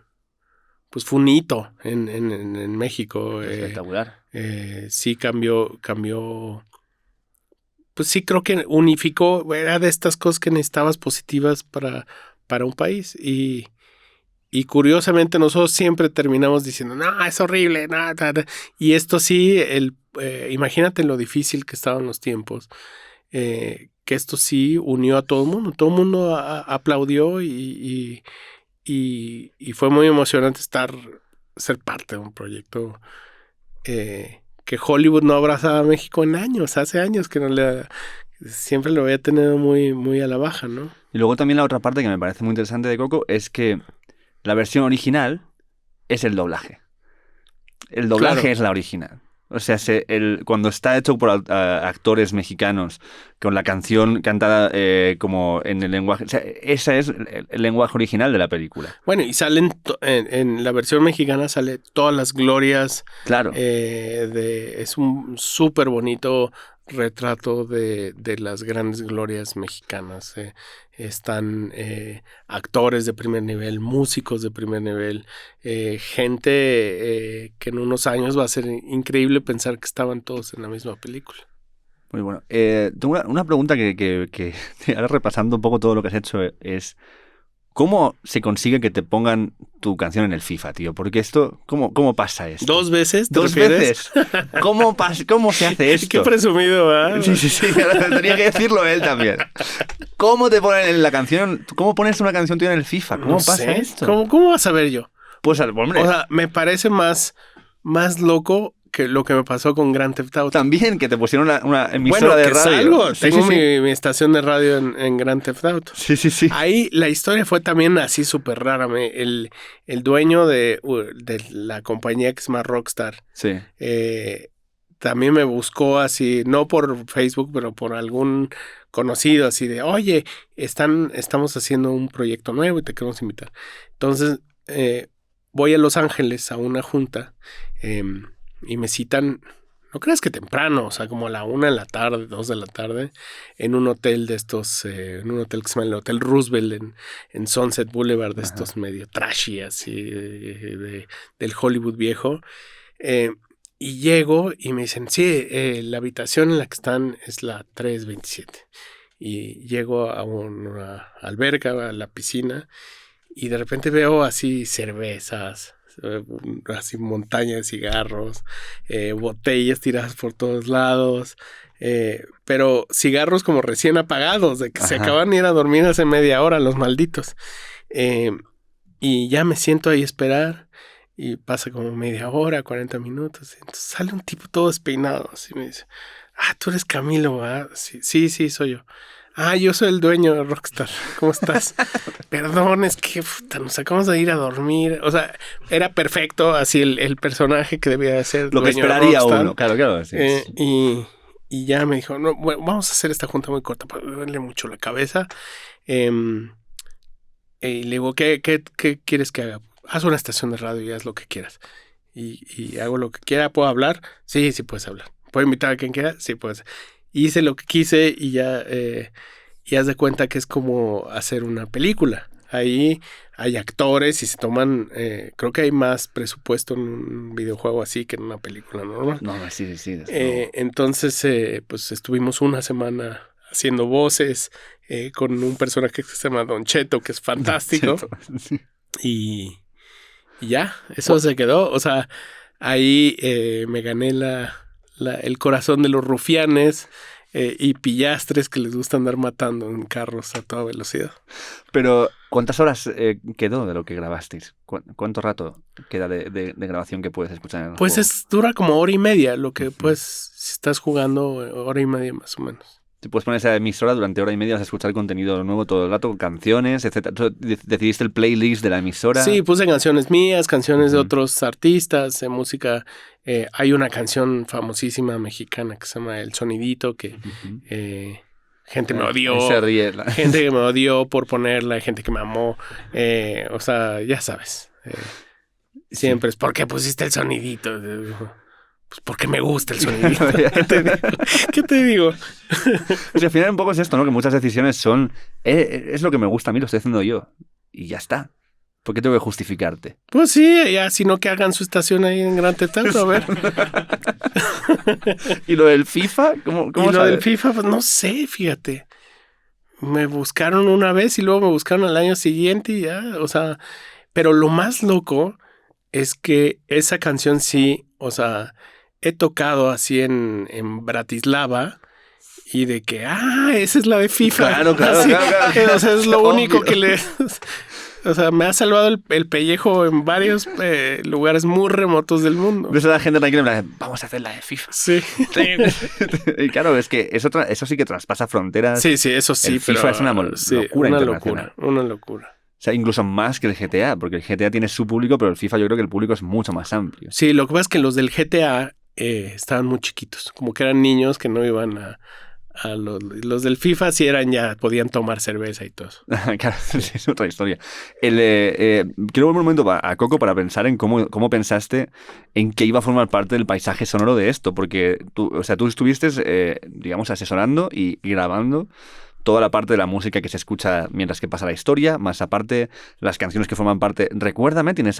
hito en México. Espectacular. Sí cambió. Pues sí, creo que unificó. Era de estas cosas que necesitabas positivas para un país. Y curiosamente nosotros siempre terminamos diciendo, no, es horrible, no. Y esto sí, imagínate lo difícil que estaban los tiempos. Que esto sí unió a todo el mundo. Todo el mundo aplaudió y fue muy emocionante ser parte de un proyecto que Hollywood no abrazaba a México en años. Hace años que siempre lo había tenido muy, muy a la baja, ¿no? Y luego también la otra parte que me parece muy interesante de Coco es que la versión original es el doblaje. El doblaje Claro. es la original. O sea, cuando está hecho por actores mexicanos, con la canción cantada como en el lenguaje... O sea, ese es el lenguaje original de la película. Bueno, y salen en la versión mexicana sale todas las glorias. Claro. Es un súper bonito retrato de las grandes glorias mexicanas. Están actores de primer nivel, músicos de primer nivel, gente que en unos años va a ser increíble pensar que estaban todos en la misma película. Muy bueno. Tengo una pregunta que ahora repasando un poco todo lo que has hecho es ¿Cómo se consigue que te pongan tu canción en el FIFA, tío? Porque esto, ¿cómo pasa esto? ¿2 veces? ¿Te ¿2 refieres? veces? ¿Cómo se hace esto? Qué presumido, ¿verdad? Sí, tenía que decirlo él también. ¿Cómo te ponen en la canción? ¿Cómo pones una canción tuya en el FIFA? ¿Cómo pasa esto? ¿Cómo vas a ver yo? Pues, hombre, O sea, me parece más loco que lo que me pasó con Grand Theft Auto. también que te pusieron una emisora de radio. Salgo. Sí, Tengo sí. mi estación de radio en Grand Theft Auto. Sí. Ahí la historia fue también así súper rara. El dueño de la compañía que se llama Rockstar Sí. también me buscó así, no por Facebook, pero por algún conocido, así de, oye, estamos haciendo un proyecto nuevo y te queremos invitar. Entonces, voy a Los Ángeles a una junta y me citan, no creas que temprano, o sea, como a la 1 de la tarde, 2 de la tarde, en un hotel de estos, en un hotel que se llama el Hotel Roosevelt en Sunset Boulevard, de estos medio trashy, así, del Hollywood viejo. Y llego y me dicen, sí, la habitación en la que están es la 327. Y llego a una alberca, a la piscina, y de repente veo así cervezas, así montaña de cigarros, botellas tiradas por todos lados, pero cigarros como recién apagados, de que se acaban de ir a dormir hace media hora los malditos. Y ya me siento ahí a esperar. Y pasa como media hora, 40 minutos. Entonces sale un tipo todo despeinado. Así me dice, tú eres Camilo, ¿verdad? Sí, soy yo. Yo soy el dueño de Rockstar. ¿Cómo estás? Perdón, es que nos acabamos de ir a dormir. O sea, era perfecto así el personaje que debía de ser. Lo que esperaría Rockstar. uno, claro. Sí. Y ya me dijo, no, bueno, vamos a hacer esta junta muy corta para duele mucho la cabeza. Y le digo, ¿qué quieres que haga? Haz una estación de radio y haz lo que quieras. Y hago lo que quiera. ¿Puedo hablar? Sí, puedes hablar. ¿Puedo invitar a quien quiera? Sí, puedes. Hice lo que quise y ya... y haz de cuenta que es como hacer una película. Ahí hay actores y se toman... creo que hay más presupuesto en un videojuego así que en una película normal. No, sí. Entonces, pues estuvimos una semana haciendo voces con un personaje que se llama Don Cheto, que es fantástico. Sí. Y ya, eso se quedó. O sea, ahí me gané el corazón de los rufianes y pillastres que les gusta andar matando en carros a toda velocidad. Pero, ¿cuántas horas quedó de lo que grabasteis? ¿Cuánto rato queda de grabación que puedes escuchar en el Pues juego? dura como hora y media, lo que pues si estás jugando hora y media más o menos. Te puedes poner esa emisora durante hora y media, vas a escuchar contenido nuevo todo el rato, canciones, etc. ¿Decidiste el playlist de la emisora? Sí, puse canciones mías, canciones de otros artistas, música. Hay una canción famosísima mexicana que se llama El Sonidito, que gente me odió. Se ríe. Gente que me odió por ponerla, gente que me amó. O sea, ya sabes. Siempre es, ¿por qué pusiste el sonidito? Pues porque me gusta el sonidito. ¿Qué te digo? O sea, al final un poco es esto, ¿no? Que muchas decisiones son... es lo que me gusta a mí, lo estoy haciendo yo. Y ya está. ¿Por qué tengo que justificarte? Pues sí, ya, sino que hagan su estación ahí en Grand Theft Auto, a ver. ¿Y lo del FIFA? ¿Cómo y lo sabes? del FIFA, pues no sé, fíjate. Me buscaron una vez y luego me buscaron al año siguiente y ya, o sea... Pero lo más loco es que esa canción sí, o sea... He tocado así en Bratislava y de que, esa es la de FIFA. Claro. O sea, es lo único que le... O sea, me ha salvado el pellejo en varios lugares muy remotos del mundo. Ves a la gente tranquila, vamos a hacer la de FIFA. Sí. Y claro, es que eso sí que traspasa fronteras. Sí, eso sí. El FIFA es una locura internacional. Una locura. O sea, incluso más que el GTA, porque el GTA tiene su público, pero el FIFA yo creo que el público es mucho más amplio. Sí, lo que pasa es que los del GTA estaban muy chiquitos, como que eran niños que no iban a los del FIFA sí eran ya, podían tomar cerveza y todo eso. Claro, es otra historia. Quiero volver un momento a Coco para pensar en cómo pensaste en que iba a formar parte del paisaje sonoro de esto, porque tú estuviste, digamos, asesorando y grabando toda la parte de la música que se escucha mientras que pasa la historia, más aparte las canciones que forman parte. Recuérdame, ¿tienes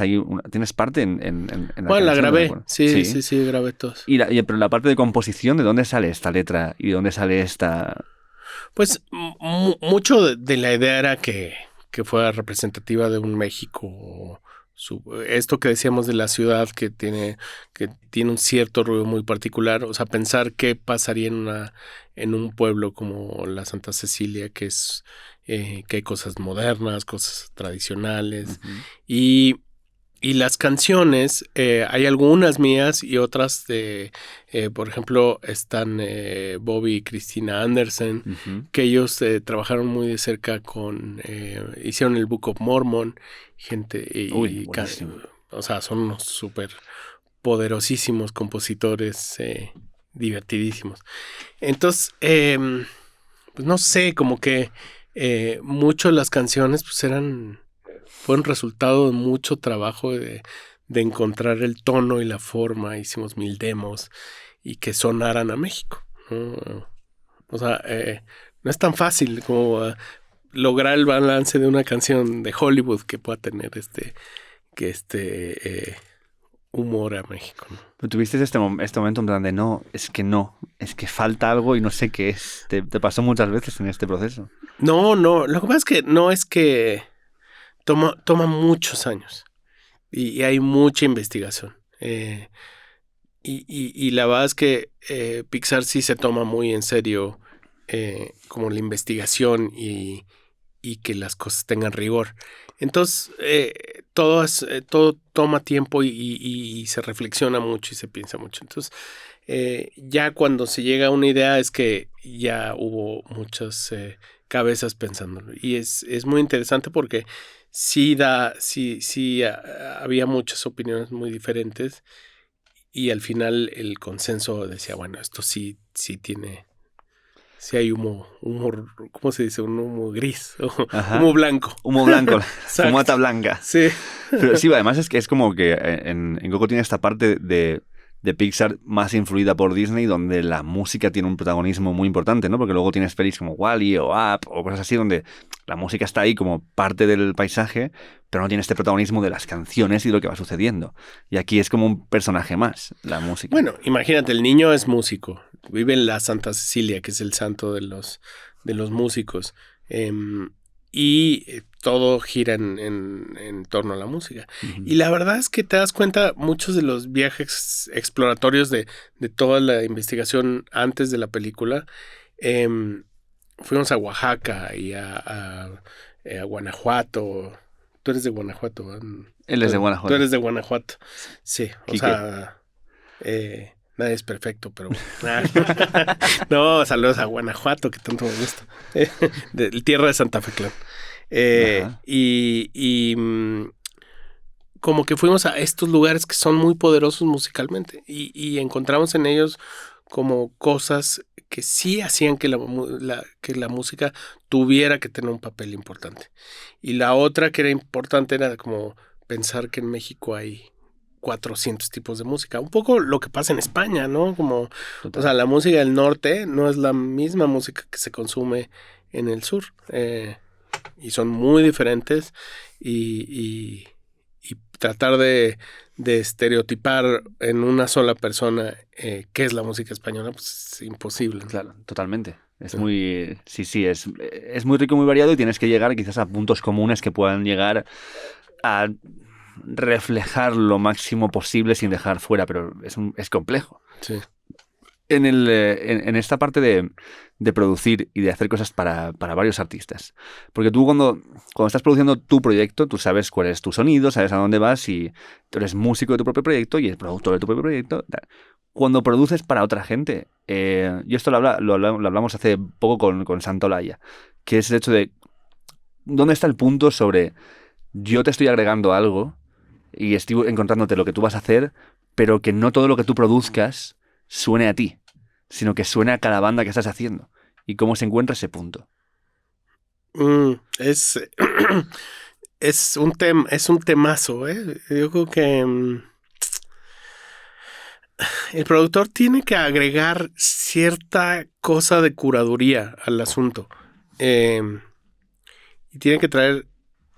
parte en la bueno, la grabé. Sí, grabé todos. Pero la parte de composición, ¿de dónde sale esta letra? ¿Y de dónde sale esta...? Pues mucho de la idea era que que fuera representativa de un México. Esto que decíamos de la ciudad que tiene un cierto ruido muy particular, o sea, pensar qué pasaría en un pueblo como la Santa Cecilia, que hay cosas modernas, cosas tradicionales, y las canciones, hay algunas mías y otras de, por ejemplo, están Bobby y Christina Anderson, que ellos trabajaron muy de cerca hicieron el Book of Mormon, gente, o sea, son unos súper poderosísimos compositores, divertidísimos. Entonces, pues no sé, como que mucho las canciones pues fueron resultado de mucho trabajo de encontrar el tono y la forma. Hicimos 1000 demos y que sonaran a México, ¿no? O sea, no es tan fácil como lograr el balance de una canción de Hollywood que pueda tener humor a México, ¿no? Pero tuviste este momento en plan de es que falta algo y no sé qué es. ¿Te pasó muchas veces en este proceso? No, lo que pasa es que no es que toma muchos años y hay mucha investigación. Y la verdad es que Pixar sí se toma muy en serio como la investigación y que las cosas tengan rigor. Entonces, todo toma tiempo y se reflexiona mucho y se piensa mucho. Entonces, ya cuando se llega a una idea es que ya hubo muchas cabezas pensándolo. Y es muy interesante porque sí había muchas opiniones muy diferentes y al final el consenso decía, bueno, esto sí tiene... Sí hay humo, ¿cómo se dice? Un humo gris, humo blanco. Humo blanco, fumata blanca. Sí. Pero sí, además es que es como que en Coco tiene esta parte de Pixar más influida por Disney, donde la música tiene un protagonismo muy importante, ¿no? Porque luego tienes pelis como WALL-E o Up o cosas así, donde la música está ahí como parte del paisaje, pero no tiene este protagonismo de las canciones y de lo que va sucediendo. Y aquí es como un personaje más, la música. Bueno, imagínate, el niño es músico, vive en la Santa Cecilia, que es el santo de los músicos, y todo gira en torno a la música. Y la verdad es que te das cuenta, muchos de los viajes exploratorios de toda la investigación antes de la película, fuimos a Oaxaca y a Guanajuato. Tú eres de Guanajuato, ¿verdad? Él es de Guanajuato. Tú eres de Guanajuato. Sí, Quique. sea, nadie es perfecto, pero... No, saludos a Guanajuato, que tanto me gusta. De tierra de Santa Fe Clan. Como que fuimos a estos lugares que son muy poderosos musicalmente y encontramos en ellos como cosas que sí hacían que la música tuviera que tener un papel importante. Y la otra que era importante era como pensar que en México hay 400 tipos de música. Un poco lo que pasa en España, ¿no? Como, o sea, la música del norte no es la misma música que se consume en el sur. Y son muy diferentes y tratar de estereotipar en una sola persona qué es la música española, pues es imposible. Claro, totalmente. Es muy... Sí, es muy rico, muy variado y tienes que llegar quizás a puntos comunes que puedan llegar a reflejar lo máximo posible sin dejar fuera, pero es complejo. Sí. En esta parte de producir y de hacer cosas para varios artistas. Porque tú cuando estás produciendo tu proyecto, tú sabes cuál es tu sonido, sabes a dónde vas y tú eres músico de tu propio proyecto y el productor de tu propio proyecto. Cuando produces para otra gente, yo esto lo hablamos hace poco con Santolaya, que es el hecho de dónde está el punto sobre yo te estoy agregando algo y estoy encontrándote lo que tú vas a hacer, pero que no todo lo que tú produzcas suene a ti, sino que suene a cada banda que estás haciendo. ¿Y cómo se encuentra ese punto? Es un temazo, ¿eh? Yo creo que el productor tiene que agregar cierta cosa de curaduría al asunto. Y tiene que traer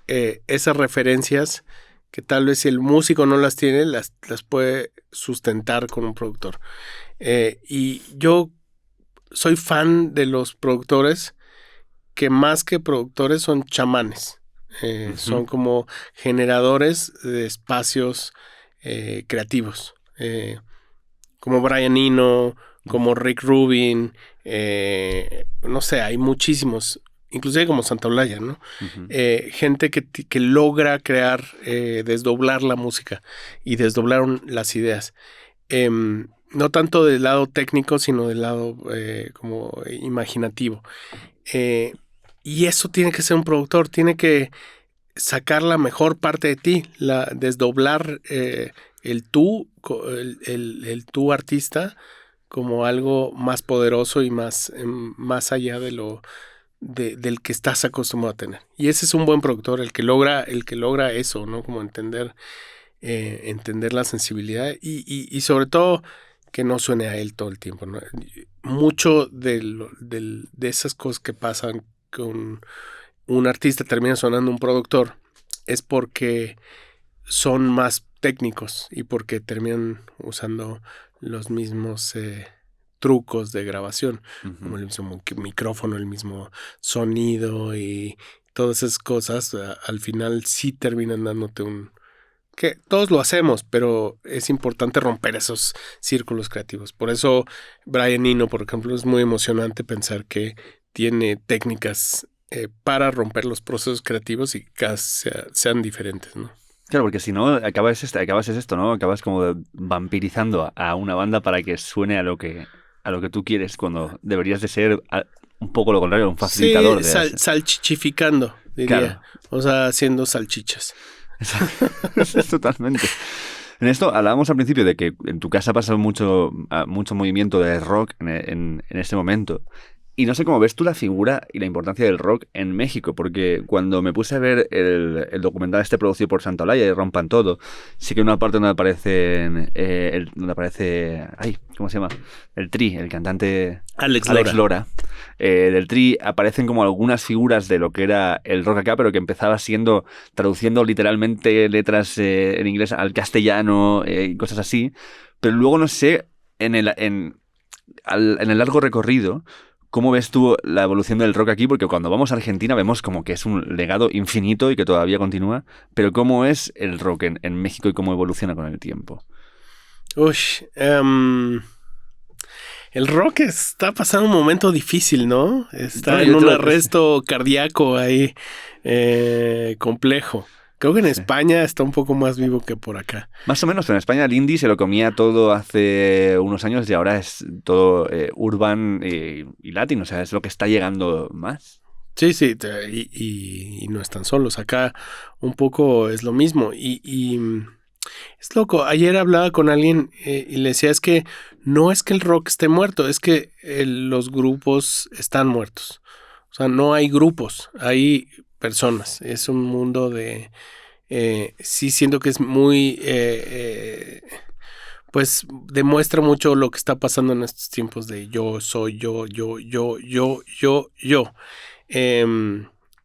esas referencias que tal vez si el músico no las tiene, las puede sustentar con un productor. Y yo soy fan de los productores que más que productores son chamanes. Son como generadores de espacios creativos. Como Brian Eno, como Rick Rubin, no sé, hay muchísimos, inclusive como Santaolalla, ¿no? Gente que logra crear, desdoblar la música y desdoblar las ideas. No tanto del lado técnico, sino del lado como imaginativo. Y eso tiene que ser un productor, tiene que sacar la mejor parte de ti, desdoblar el tú artista como algo más poderoso y más allá del que estás acostumbrado a tener. Y ese es un buen productor, el que logra eso, ¿no? Como entender la sensibilidad y sobre todo que no suene a él todo el tiempo, ¿no? Mucho de esas cosas que pasan con un artista termina sonando un productor es porque son más técnicos y porque terminan usando los mismos trucos de grabación, como el mismo micrófono, el mismo sonido y todas esas cosas, al final sí terminan dándote que todos lo hacemos, pero es importante romper esos círculos creativos. Por eso Brian Eno, por ejemplo, es muy emocionante pensar que tiene técnicas para romper los procesos creativos y que sean diferentes, ¿no? Claro, porque si no, acabas esto, ¿no? Acabas como vampirizando a una banda para que suene a lo que tú quieres, cuando deberías de ser un poco lo contrario, un facilitador. Sí, salchichificando, diría. Claro. O sea, haciendo salchichas. Totalmente. En esto hablábamos al principio de que en tu casa pasa mucho movimiento de rock en este momento. Y no sé cómo ves tú la figura y la importancia del rock en México, porque cuando me puse a ver el documental producido por Santaolalla y Rompan Todo, sí que hay una parte donde aparece, ¿cómo se llama? El Tri, el cantante Alex Lora. Del Tri aparecen como algunas figuras de lo que era el rock acá, pero que empezaba traduciendo literalmente letras en inglés al castellano y cosas así. Pero luego no sé, en el largo recorrido, ¿cómo ves tú la evolución del rock aquí? Porque cuando vamos a Argentina vemos como que es un legado infinito y que todavía continúa, pero ¿cómo es el rock en México y cómo evoluciona con el tiempo? El rock está pasando un momento difícil, ¿no? Está en un arresto cardíaco ahí complejo. Creo que en España está un poco más vivo que por acá. Más o menos, pero en España el indie se lo comía todo hace unos años y ahora es todo urban y latino, o sea, es lo que está llegando más. Sí, y no están solos. Acá un poco es lo mismo y es loco. Ayer hablaba con alguien y le decía, es que no es que el rock esté muerto, es que los grupos están muertos. O sea, no hay grupos, hay personas. Es un mundo de... sí siento que es muy... pues demuestra mucho lo que está pasando en estos tiempos de yo soy yo.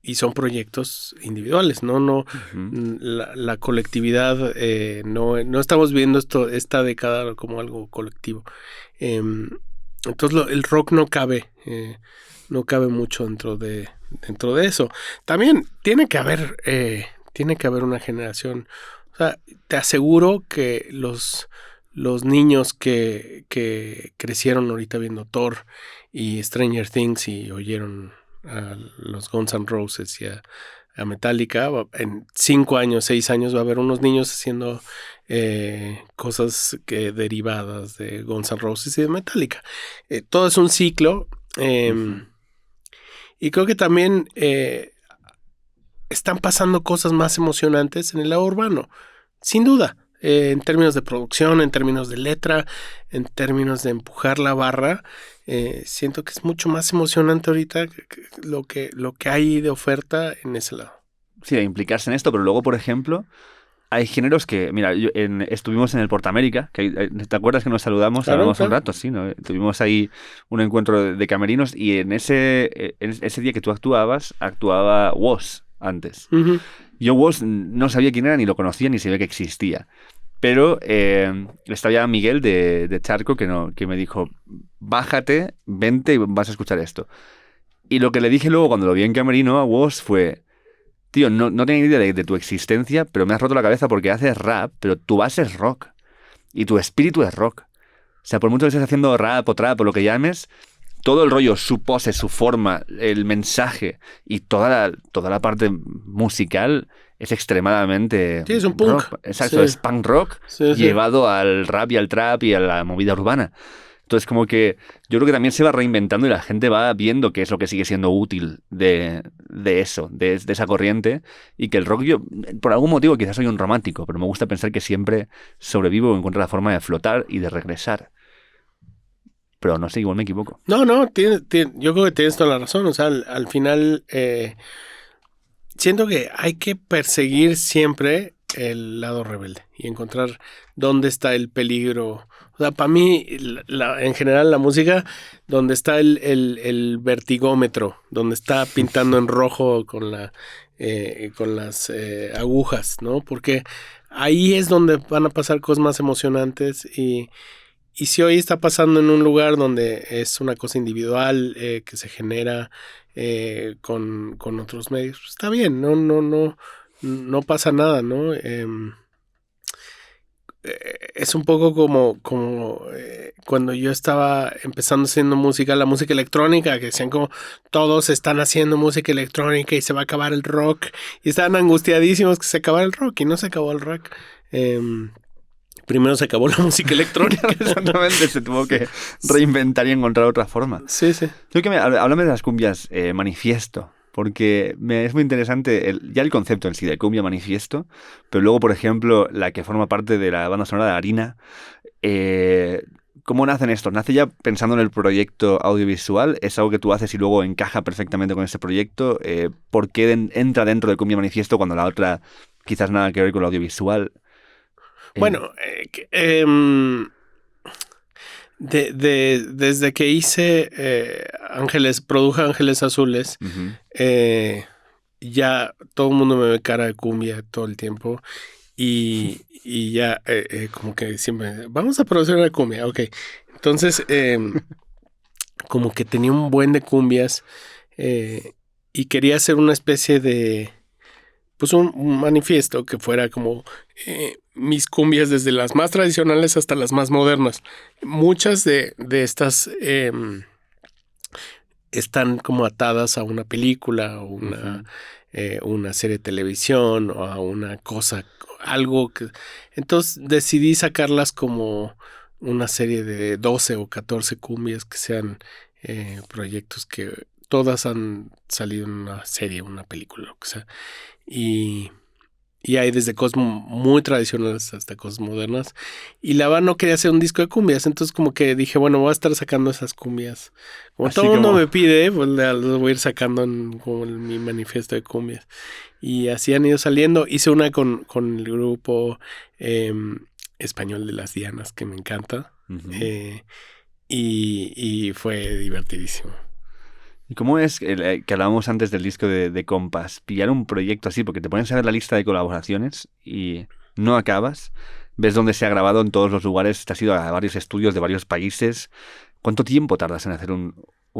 Y son proyectos individuales, ¿no? La colectividad, no estamos viendo esta década como algo colectivo. Entonces el rock no cabe mucho dentro de eso. También tiene que haber una generación. O sea, te aseguro que los niños que crecieron ahorita viendo Thor y Stranger Things y oyeron a los Guns N' Roses y a Metallica, en 5 años, 6 años va a haber unos niños haciendo cosas derivadas de Guns N' Roses y de Metallica. Todo es un ciclo. Y creo que también están pasando cosas más emocionantes en el lado urbano, sin duda, en términos de producción, en términos de letra, en términos de empujar la barra. Siento que es mucho más emocionante ahorita lo que hay de oferta en ese lado. Sí, de implicarse en esto, pero luego, por ejemplo, hay géneros que, mira, estuvimos en el Portamérica, ¿te acuerdas que nos saludamos? Claro, hablamos claro. Un rato, sí, ¿no? Tuvimos ahí un encuentro de camerinos y en ese día que tú actuaba Woz antes. Uh-huh. Yo Woz no sabía quién era, ni lo conocía, ni sabía que existía. Pero estaba ya Miguel de Charco que me dijo, bájate, vente y vas a escuchar esto. Y lo que le dije luego cuando lo vi en camerino a Woz fue, tío, no tenía ni idea de tu existencia, pero me has roto la cabeza porque haces rap, pero tu base es rock. Y tu espíritu es rock. O sea, por mucho que estés haciendo rap o trap o lo que llames, todo el rollo, su pose, su forma, el mensaje y toda la parte musical es extremadamente Sí, es un punk. rock. Exacto, Sí. es punk rock Sí. llevado al rap y al trap y a la movida urbana. Entonces, como que yo creo que también se va reinventando y la gente va viendo qué es lo que sigue siendo útil de eso, de esa corriente, y que el rock, yo, por algún motivo, quizás soy un romántico, pero me gusta pensar que siempre sobrevivo o encuentro la forma de flotar y de regresar. Pero no sé, igual me equivoco. No, yo creo que tienes toda la razón. O sea, al final siento que hay que perseguir siempre el lado rebelde y encontrar dónde está el peligro. O sea, para mí, en general, la música, donde está el vertigómetro, donde está pintando en rojo con las agujas, ¿no? Porque ahí es donde van a pasar cosas más emocionantes y si hoy está pasando en un lugar donde es una cosa individual que se genera con otros medios, pues está bien, no pasa nada, ¿no? Es un poco como cuando yo estaba empezando haciendo música, la música electrónica, que decían como todos están haciendo música electrónica y se va a acabar el rock, y estaban angustiadísimos que se acabara el rock y no se acabó el rock. Primero se acabó la música electrónica. Exactamente, se tuvo que reinventar y encontrar otra forma. Sí. Háblame de las cumbias manifiesto, porque es muy interesante ya el concepto en sí de cumbia manifiesto, pero luego, por ejemplo, la que forma parte de la banda sonora de Harina. ¿Cómo nacen estos? ¿Nace ya pensando en el proyecto audiovisual? ¿Es algo que tú haces y luego encaja perfectamente con ese proyecto? ¿Por qué entra dentro de cumbia manifiesto cuando la otra quizás nada que ver con lo audiovisual? Bueno, desde que hice produje Ángeles Azules, Uh-huh. ya todo el mundo me ve cara de cumbia todo el tiempo y ya como que siempre, vamos a producir una cumbia, ok. Entonces, como que tenía un buen de cumbias y quería hacer una especie de, pues un manifiesto que fuera como mis cumbias desde las más tradicionales hasta las más modernas. Muchas de estas están como atadas a una película o una serie de televisión o a una cosa, algo que... Entonces decidí sacarlas como una serie de 12 o 14 cumbias que sean proyectos que todas han salido en una serie, una película, lo que sea. Y hay desde cosas muy tradicionales hasta cosas modernas. Y la banda no quería hacer un disco de cumbias. Entonces como que dije, bueno, voy a estar sacando esas cumbias. Como Así todo el mundo como... me pide, pues los voy a ir sacando como en mi manifiesto de cumbias. Y así han ido saliendo. Hice una con el grupo español de las Dianas, que me encanta. Uh-huh. Y fue divertidísimo. ¿Y cómo es que hablábamos antes del disco de Compass? Pillar un proyecto así, porque te pones a ver la lista de colaboraciones y no acabas. Ves dónde se ha grabado en todos los lugares, te has ido a varios estudios de varios países. ¿Cuánto tiempo tardas en hacer un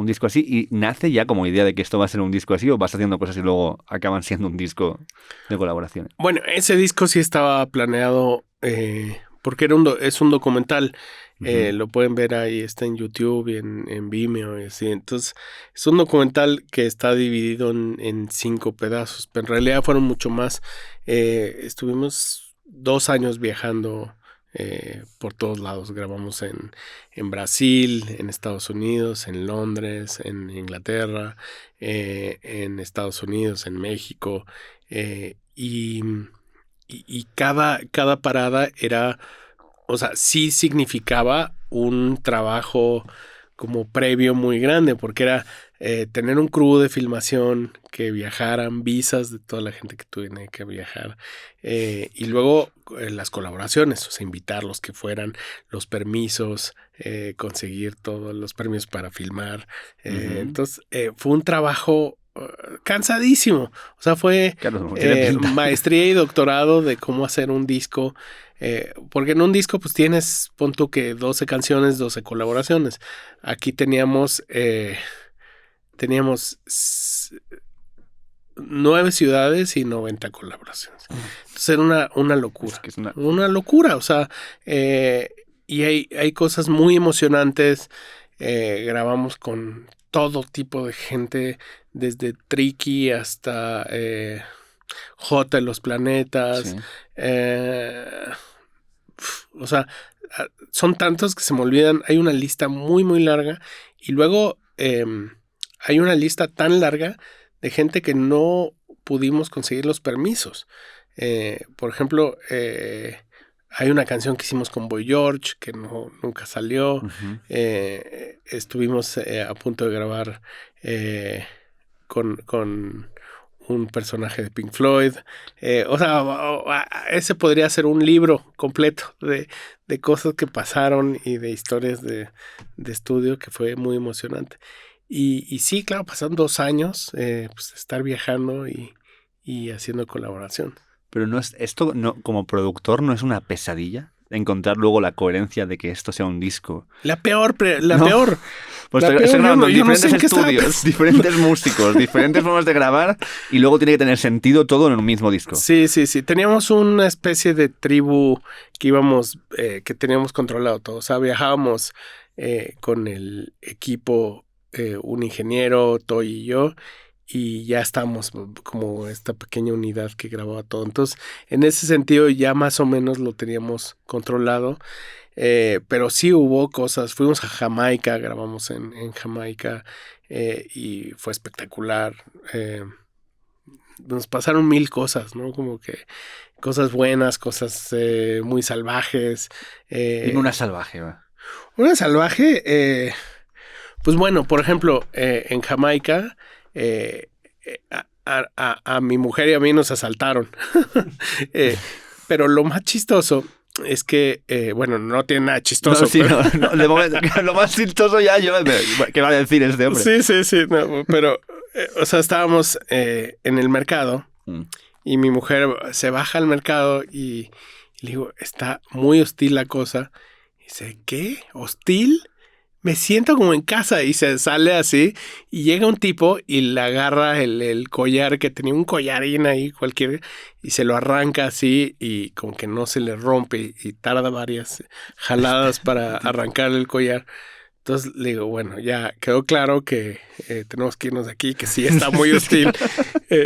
disco así? ¿Y nace ya como idea de que esto va a ser un disco así o vas haciendo cosas y luego acaban siendo un disco de colaboraciones? Bueno, ese disco sí estaba planeado porque es un documental. Uh-huh. Lo pueden ver ahí, está en YouTube y en Vimeo y así. Entonces, es un documental que está dividido en 5 pedazos, pero en realidad fueron mucho más. Estuvimos 2 años viajando por todos lados. Grabamos en Brasil, en Estados Unidos, en Londres, en Inglaterra, en Estados Unidos, en México. Y cada parada era, o sea, sí significaba un trabajo como previo muy grande, porque era tener un crew de filmación, que viajaran, visas de toda la gente que tiene que viajar, y luego las colaboraciones, o sea, invitarlos que fueran, los permisos, conseguir todos los permisos para filmar. Uh-huh. Entonces, fue un trabajo cansadísimo. O sea, fue Claro, tiene pinta. maestría y doctorado de cómo hacer un disco. Porque en un disco pues pon tú que 12 canciones, 12 colaboraciones. Aquí teníamos 9 ciudades y 90 colaboraciones. Entonces era una locura. Es que es una... Una locura, o sea, y hay cosas muy emocionantes. Grabamos con todo tipo de gente, desde Tricky hasta J de los Planetas. Sí. O sea, son tantos que se me olvidan. Hay una lista muy, muy larga. Y luego hay una lista tan larga de gente que no pudimos conseguir los permisos. Por ejemplo, hay una canción que hicimos con Boy George que nunca salió. Uh-huh. Estuvimos a punto de grabar con un personaje de Pink Floyd. O sea, ese podría ser un libro completo de cosas que pasaron y de historias de estudio que fue muy emocionante. Y sí, claro, pasaron 2 años pues, estar viajando y haciendo colaboración. Pero no es, esto no, como productor no es una pesadilla encontrar luego la coherencia de que esto sea un disco. La peor. Pues La estoy grabando yo no diferentes sé en qué estudios, diferentes músicos, diferentes formas de grabar y luego tiene que tener sentido todo en un mismo disco. Sí. Teníamos una especie de tribu que teníamos controlado todo. O sea, viajábamos con el equipo, un ingeniero, Toy y yo, y ya estamos como esta pequeña unidad que grababa todo. Entonces, en ese sentido ya más o menos lo teníamos controlado. Pero sí hubo cosas. Fuimos a Jamaica, grabamos en Jamaica y fue espectacular. Nos pasaron 1000 cosas, ¿no? Como que cosas buenas, cosas muy salvajes. Dime una salvaje, va. Una salvaje, pues bueno, por ejemplo, en Jamaica a mi mujer y a mí nos asaltaron. Pero lo más chistoso es que, bueno, no tiene nada chistoso. No, sí, pero... no, de momento, lo más chistoso ya, ¿qué va a decir este hombre? Sí, no, pero, o sea, estábamos en el mercado y mi mujer se baja al mercado y le digo, está muy hostil la cosa. Y dice, ¿qué? ¿Hostil? Me siento como en casa, y se sale así y llega un tipo y le agarra el collar, que tenía un collarín ahí cualquier, y se lo arranca así y como que no se le rompe y tarda varias jaladas para arrancarle el collar. Entonces le digo, bueno, ya quedó claro que tenemos que irnos de aquí, que sí está muy hostil.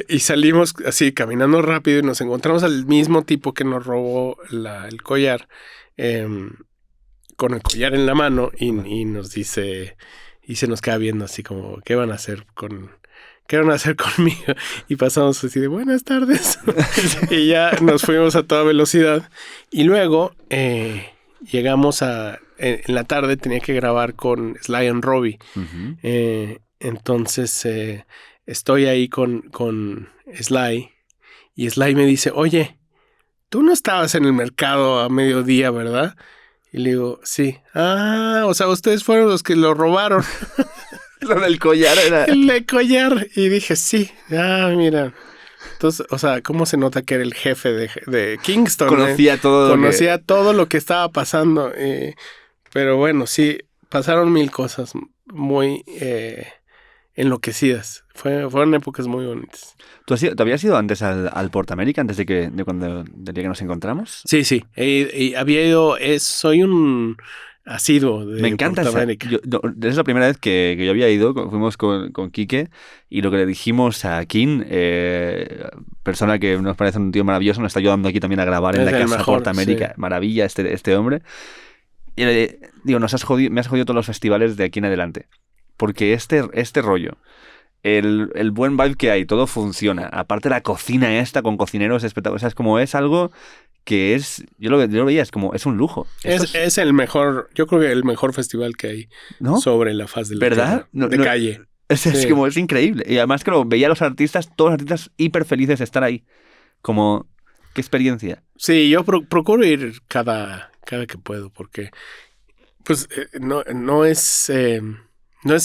Y salimos así caminando rápido y nos encontramos al mismo tipo que nos robó el collar. Con el collar en la mano y nos dice, y se nos queda viendo así como, ¿qué van a hacer conmigo? Y pasamos así de buenas tardes. Y ya nos fuimos a toda velocidad. Y luego llegamos en la tarde tenía que grabar con Sly and Robbie. Uh-huh. Entonces estoy ahí con Sly y Sly me dice, oye, tú no estabas en el mercado a mediodía, ¿verdad? Y le digo, sí. Ah, o sea, ustedes fueron los que lo robaron. Lo del collar era... El collar. Y dije, sí. Ah, mira. Entonces, o sea, ¿cómo se nota que era el jefe de Kingston? Conocía todo. Conocía todo lo que estaba pasando. Pero bueno, sí, pasaron 1000 cosas muy enloquecidas. Fueron épocas muy bonitas. ¿Tú habías ido antes al Portamérica, antes del día que nos encontramos? Sí. Había ido, soy un asiduo de Me encanta Portamérica. Es la primera vez que yo había ido, fuimos con Quique, y lo que le dijimos a Kim, persona que nos parece un tío maravilloso, nos está ayudando aquí también a grabar en la casa Portamérica. Sí. Maravilla este hombre. Y le digo, me has jodido todos los festivales de aquí en adelante. Porque este rollo, el buen vibe que hay, todo funciona. Aparte la cocina esta con cocineros espectaculares, o sea, es como es algo que es, yo lo veía, es como, es un lujo. Es el mejor, yo creo que el mejor festival que hay, ¿no?, sobre la faz de la ¿verdad? de calle. Es como, es increíble. Y además que veía a los artistas, todos los artistas hiper felices de estar ahí. Como, qué experiencia. Sí, yo procuro ir cada que puedo, porque pues no es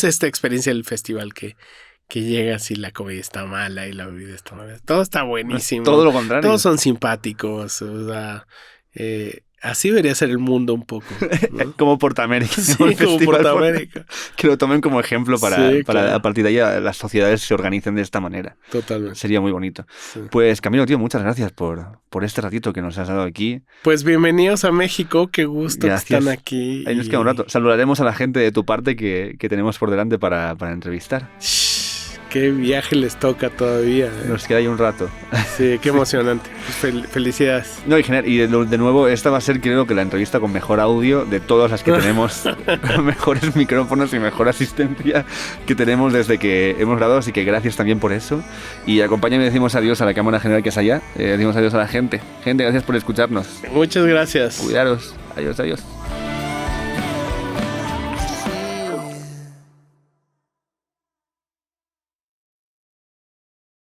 esta experiencia del festival que llegas y la comida está mala y la bebida está mala. Todo está buenísimo. Todo lo contrario. Todos son simpáticos. O sea, así debería ser el mundo un poco, ¿no? Como Portamérica. Sí, ¿no? El como festival Portamérica. Que lo tomen como ejemplo para, Sí, para claro. a partir de ahí las sociedades se organicen de esta manera. Totalmente. Sería muy bonito. Sí. Pues Camilo, tío, muchas gracias por este ratito que nos has dado aquí. Pues bienvenidos a México, qué gusto Gracias. que están aquí. Ahí nos queda un rato. Saludaremos a la gente de tu parte que tenemos por delante para entrevistar. Qué viaje les toca todavía. Nos queda ahí un rato. Sí, qué emocionante. Pues felicidades. No, y de nuevo, esta va a ser, creo que la entrevista con mejor audio de todas las que tenemos, con mejores micrófonos y mejor asistencia que tenemos desde que hemos grabado, así que gracias también por eso. Y acompáñame y decimos adiós a la cámara general que es allá, decimos adiós a la gente. Gente, gracias por escucharnos. Muchas gracias. Cuidaros. Adiós, adiós.